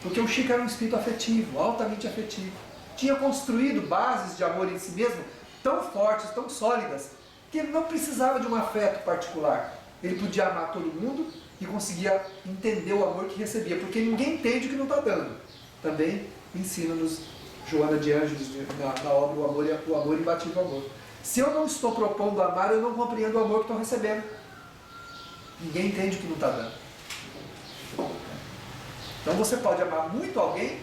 Porque o Chico era um espírito afetivo, altamente afetivo. Tinha construído bases de amor em si mesmo tão fortes, tão sólidas, que ele não precisava de um afeto particular. Ele podia amar todo mundo e conseguia entender o amor que recebia, porque ninguém entende o que não está dando. Também ensina-nos Joana de Ângeles na obra O Amor Imbatível Amor. Se eu não estou propondo amar, eu não compreendo o amor que estou recebendo. Ninguém entende o que não está dando. Então você pode amar muito alguém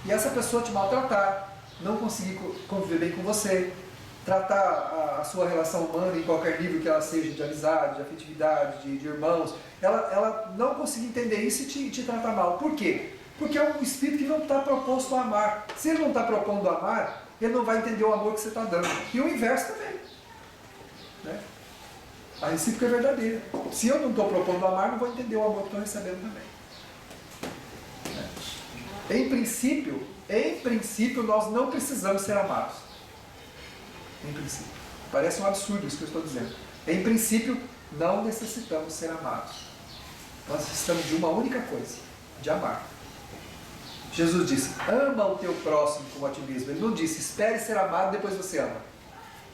e essa pessoa te maltratar, não conseguir conviver bem com você, tratar a sua relação humana em qualquer nível que ela seja, de amizade, de afetividade, de irmãos, ela não conseguir entender isso e te tratar mal. Por quê? Porque é um espírito que não está proposto a amar. Se ele não está propondo a amar, ele não vai entender o amor que você está dando. E o inverso também. Né? A recíproca é verdadeira. Se eu não estou propondo amar, não vou entender o amor que estou recebendo também. Em princípio, nós não precisamos ser amados. Em princípio. Parece um absurdo isso que eu estou dizendo. Em princípio, não necessitamos ser amados. Nós necessitamos de uma única coisa, de amar. Jesus disse, ama o teu próximo como a ti mesmo. Ele não disse, espere ser amado, depois você ama.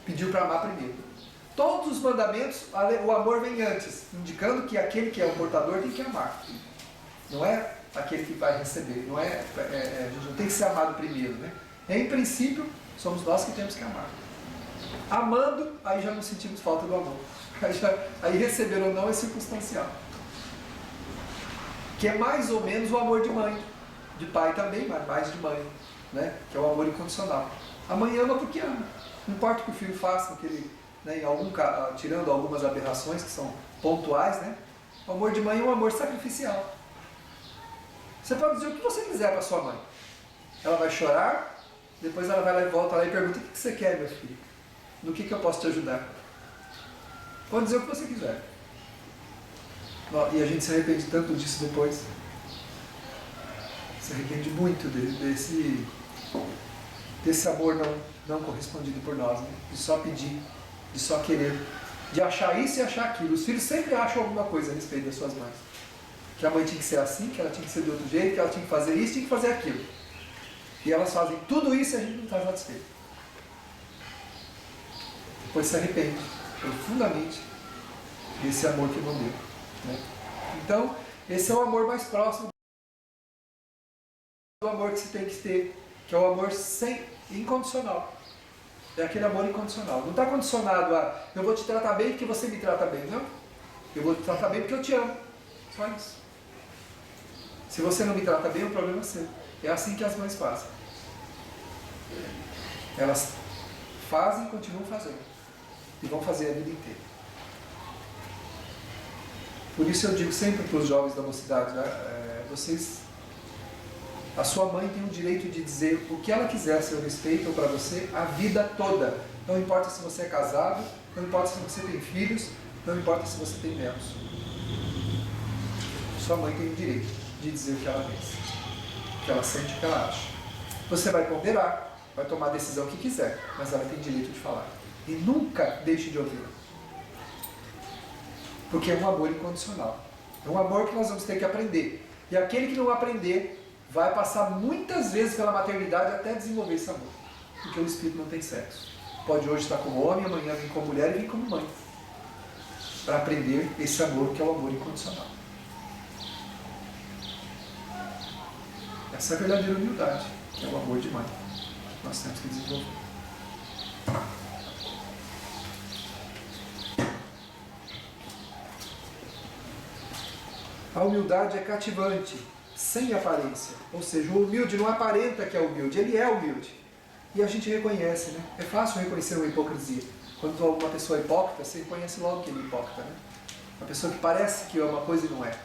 Pediu para amar primeiro. Todos os mandamentos, o amor vem antes, indicando que aquele que é o portador tem que amar. Não é aquele que vai receber. Não a gente não tem que ser amado primeiro. Né? Em princípio, somos nós que temos que amar. Amando, aí já não sentimos falta do amor. Aí receber ou não é circunstancial. Que é mais ou menos o amor de mãe. De pai também, mas mais de mãe. Né? Que é o amor incondicional. A mãe ama porque ama. Não importa o que o filho faça, né, tirando algumas aberrações que são pontuais, né? O amor de mãe é um amor sacrificial. Você pode dizer o que você quiser para sua mãe. Ela vai chorar, depois ela vai lá e volta lá e pergunta, o que você quer, meu filho? No que eu posso te ajudar? Pode dizer o que você quiser. E a gente se arrepende tanto disso depois. Se arrepende muito desse amor não correspondido por nós, né? De só pedir, de só querer, de achar isso e achar aquilo. Os filhos sempre acham alguma coisa a respeito das suas mães. Que a mãe tinha que ser assim, que ela tinha que ser de outro jeito, que ela tinha que fazer isso, tinha que fazer aquilo. E elas fazem tudo isso e a gente não está satisfeito. Depois se arrepende profundamente desse amor que não deu. Né? Então, esse é o amor mais próximo do amor que se tem que ter, que é o amor incondicional. É aquele amor incondicional. Não está condicionado a eu vou te tratar bem porque você me trata bem. Não. Eu vou te tratar bem porque eu te amo. Só isso. Se você não me trata bem, o problema é seu. É assim que as mães fazem. Elas fazem e continuam fazendo. E vão fazer a vida inteira. Por isso eu digo sempre para os jovens da mocidade, né? A sua mãe tem o direito de dizer o que ela quiser a seu respeito ou para você a vida toda. Não importa se você é casado, Não importa se você tem filhos, não importa se você tem netos. Sua mãe tem o direito de dizer o que ela pensa, o que ela sente, o que ela acha. Você vai ponderar, vai tomar a decisão que quiser, mas ela tem direito de falar. E nunca deixe de ouvi-la. Porque é um amor incondicional. É um amor que nós vamos ter que aprender. E aquele que não aprender vai passar muitas vezes pela maternidade até desenvolver esse amor. Porque o espírito não tem sexo. Pode hoje estar como homem, amanhã vir como mulher e vir como mãe. Para aprender esse amor que é o amor incondicional. Essa é a verdadeira humildade, que é o amor de mãe. Nós temos que desenvolver. A humildade é cativante, sem aparência. Ou seja, o humilde não aparenta que é humilde, ele é humilde. E a gente reconhece, né? É fácil reconhecer uma hipocrisia. Quando uma pessoa é hipócrita, você reconhece logo que ele é hipócrita, né? Uma pessoa que parece que é uma coisa e não é.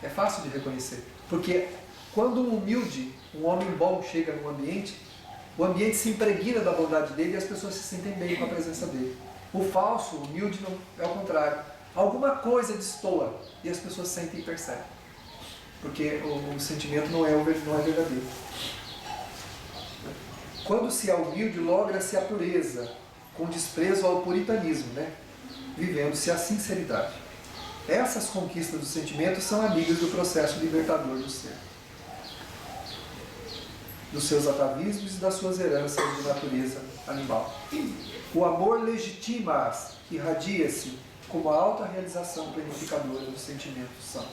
É fácil de reconhecer. Porque quando um humilde, um homem bom chega num ambiente, o ambiente se impregna da bondade dele e as pessoas se sentem bem com a presença dele. O falso, o humilde, não, é o contrário. Alguma coisa destoa e as pessoas sentem e percebem. Porque o sentimento não é verdadeiro. Quando se é humilde, logra-se a pureza, com desprezo ao puritanismo, né? Vivendo-se a sinceridade. Essas conquistas do sentimento são amigas do processo libertador do ser. Dos seus atavismos e das suas heranças de natureza animal. O amor legitima-as, irradia-se como a autorrealização planificadora dos sentimentos são.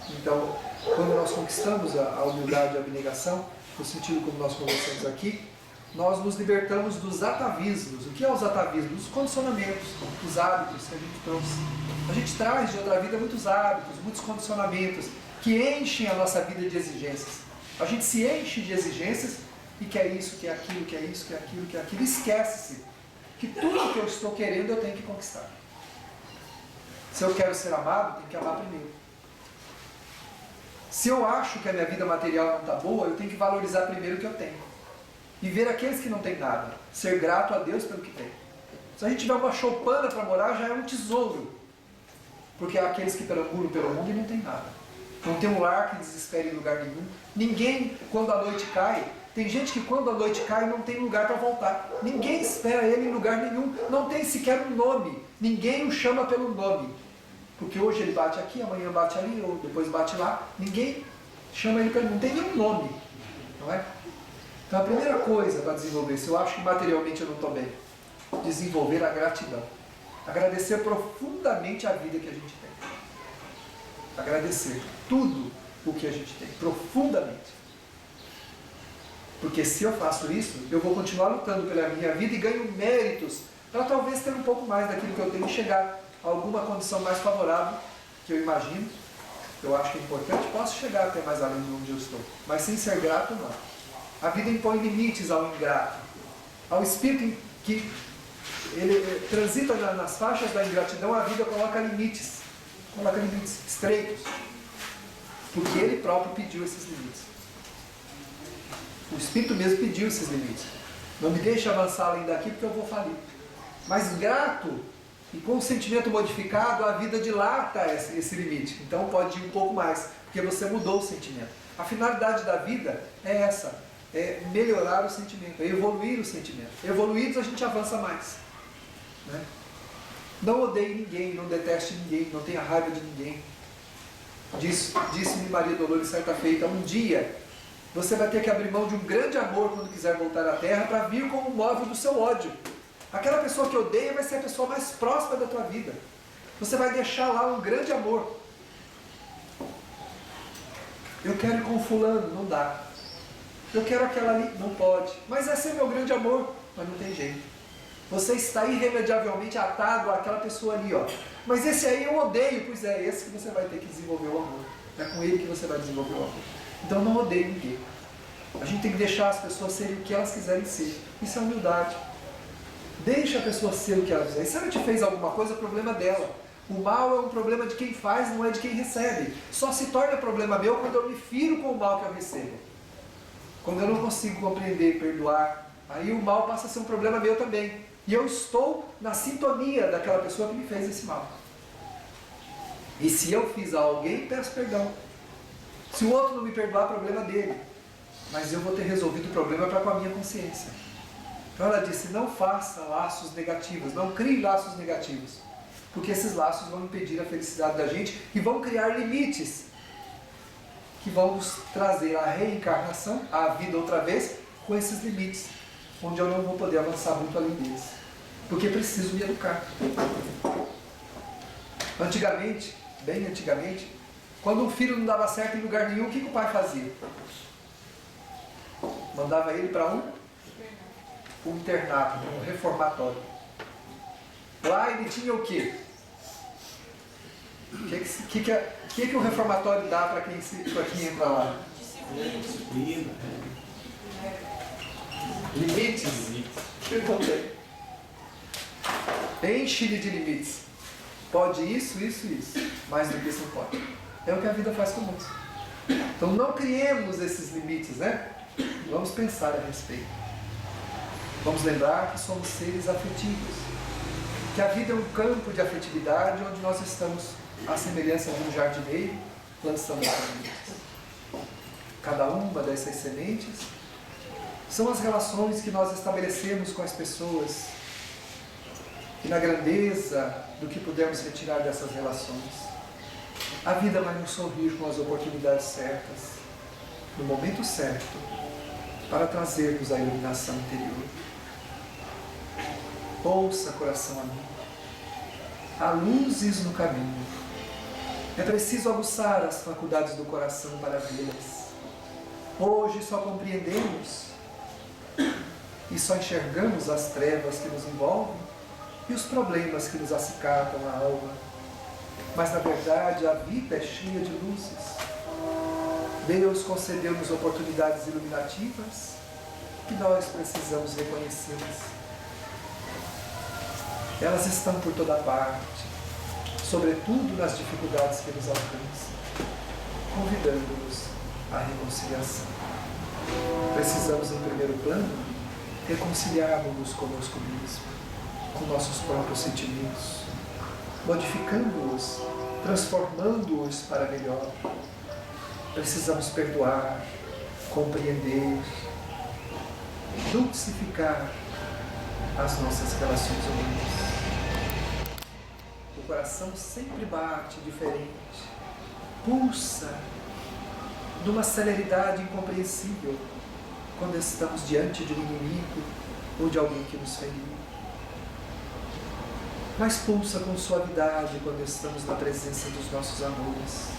Então, quando nós conquistamos a humildade e a abnegação, no sentido como nós conversamos aqui, nós nos libertamos dos atavismos. O que é os atavismos? Os condicionamentos, os hábitos que a gente trouxe. A gente traz de outra vida muitos hábitos, muitos condicionamentos que enchem a nossa vida de exigências. A gente se enche de exigências e quer isso, quer aquilo, quer isso, quer aquilo, quer aquilo. Esquece-se que tudo que eu estou querendo eu tenho que conquistar. Se eu quero ser amado, eu tenho que amar primeiro. Se eu acho que a minha vida material não está boa, eu tenho que valorizar primeiro o que eu tenho. E ver aqueles que não têm nada. Ser grato a Deus pelo que tem. Se a gente tiver uma choupana para morar, já é um tesouro. Porque há aqueles que perambulam pelo mundo e não tem nada. Não tem um lar que desespere em lugar nenhum. Ninguém, quando a noite cai, tem gente que quando a noite cai não tem lugar para voltar. Ninguém espera ele em lugar nenhum. Não tem sequer um nome. Ninguém o chama pelo nome. Porque hoje ele bate aqui, amanhã bate ali, ou depois bate lá. Ninguém chama ele pelo nome. Não tem nenhum nome. Não é? Então a primeira coisa para desenvolver, se eu acho que materialmente eu não estou bem, desenvolver a gratidão. Agradecer profundamente a vida que a gente tem. Agradecer tudo o que a gente tem, profundamente. Porque se eu faço isso, eu vou continuar lutando pela minha vida e ganho méritos para talvez ter um pouco mais daquilo que eu tenho e chegar a alguma condição mais favorável, que eu imagino, eu acho que é importante, posso chegar até mais além de onde eu estou. Mas sem ser grato, não. A vida impõe limites ao ingrato, ao espírito que ele transita nas faixas da ingratidão, a vida coloca limites estreitos, porque ele próprio pediu esses limites. O espírito mesmo pediu esses limites. Não me deixe avançar além daqui porque eu vou falir. Mas grato e com o sentimento modificado, a vida dilata esse limite. Então pode ir um pouco mais, porque você mudou o sentimento. A finalidade da vida é essa. É melhorar o sentimento, é evoluir o sentimento. Evoluídos a gente avança mais, né? Não odeie ninguém, não deteste ninguém, não tenha raiva de ninguém. Disse-me Maria Dolores certa feita, um dia você vai ter que abrir mão de um grande amor quando quiser voltar à Terra para vir como móvel do seu ódio. Aquela pessoa que odeia vai ser a pessoa mais próxima da tua vida. Você vai deixar lá um grande amor. Eu quero ir com fulano, não dá. Eu quero aquela ali, não pode. Mas esse é meu grande amor, mas não tem jeito. Você está irremediavelmente atado àquela pessoa ali, ó. Mas esse aí eu odeio, pois é esse que você vai ter que desenvolver o amor. É com ele que você vai desenvolver o amor. Então não odeie ninguém. A gente tem que deixar as pessoas serem o que elas quiserem ser. Isso é humildade. Deixa a pessoa ser o que ela quiser. E se ela te fez alguma coisa, é problema dela. O mal é um problema de quem faz, não é de quem recebe. Só se torna problema meu quando eu me firo com o mal que eu recebo. Quando eu não consigo compreender, perdoar, aí o mal passa a ser um problema meu também. E eu estou na sintonia daquela pessoa que me fez esse mal. E se eu fiz a alguém, peço perdão. Se o outro não me perdoar, problema dele. Mas eu vou ter resolvido o problema para com a minha consciência. Então ela disse, não faça laços negativos, não crie laços negativos. Porque esses laços vão impedir a felicidade da gente e vão criar limites que vão nos trazer a reencarnação, a vida outra vez, com esses limites, onde eu não vou poder avançar muito além deles. Porque preciso me educar. Antigamente, bem antigamente, quando um filho não dava certo em lugar nenhum, o que o pai fazia? Mandava ele para um internato, um reformatório. Lá ele tinha o quê? O que o reformatório dá para quem entra lá? Disciplina. Limites? Enche-lhe de limites. Pode isso, isso, isso. Mais do que isso não pode. É o que a vida faz conosco. Então não criemos esses limites, né? Vamos pensar a respeito. Vamos lembrar que somos seres afetivos. Que a vida é um campo de afetividade onde nós estamos à semelhança de um jardineiro lançando sementes. Cada uma dessas sementes são as relações que nós estabelecemos com as pessoas. E na grandeza do que pudermos retirar dessas relações, a vida vai nos sorrir com as oportunidades certas, no momento certo, para trazermos a iluminação interior. Ouça, coração amigo, há luzes no caminho. É preciso aguçar as faculdades do coração para vê-las. Hoje só compreendemos e só enxergamos as trevas que nos envolvem e os problemas que nos acicatam a alma. Mas na verdade a vida é cheia de luzes. Deus concedeu-nos oportunidades iluminativas que nós precisamos reconhecê-las. Elas estão por toda parte, sobretudo nas dificuldades que nos alcançam, convidando-nos à reconciliação. Precisamos, em primeiro plano, reconciliarmos-nos conosco mesmo, com nossos próprios sentimentos, modificando-os, transformando-os para melhor. Precisamos perdoar, compreender, dulcificar as nossas relações humanas. O coração sempre bate diferente, pulsa numa celeridade incompreensível quando estamos diante de um inimigo ou de alguém que nos feriu. Mas pulsa com suavidade quando estamos na presença dos nossos amores.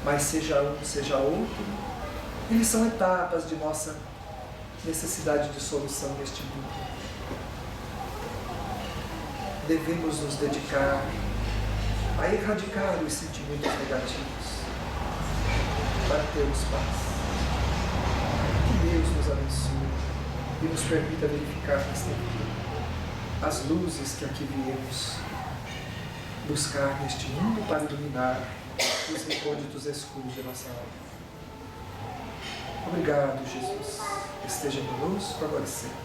Mas seja um, seja outro, eles são etapas de nossa necessidade de solução neste mundo. Devemos nos dedicar a erradicar os sentimentos negativos para termos paz. Que Deus nos abençoe e nos permita verificar nesta vida as luzes que aqui viemos buscar neste mundo para iluminar os recônditos escuros de nossa alma. Obrigado, Jesus. Esteja conosco agora e sempre.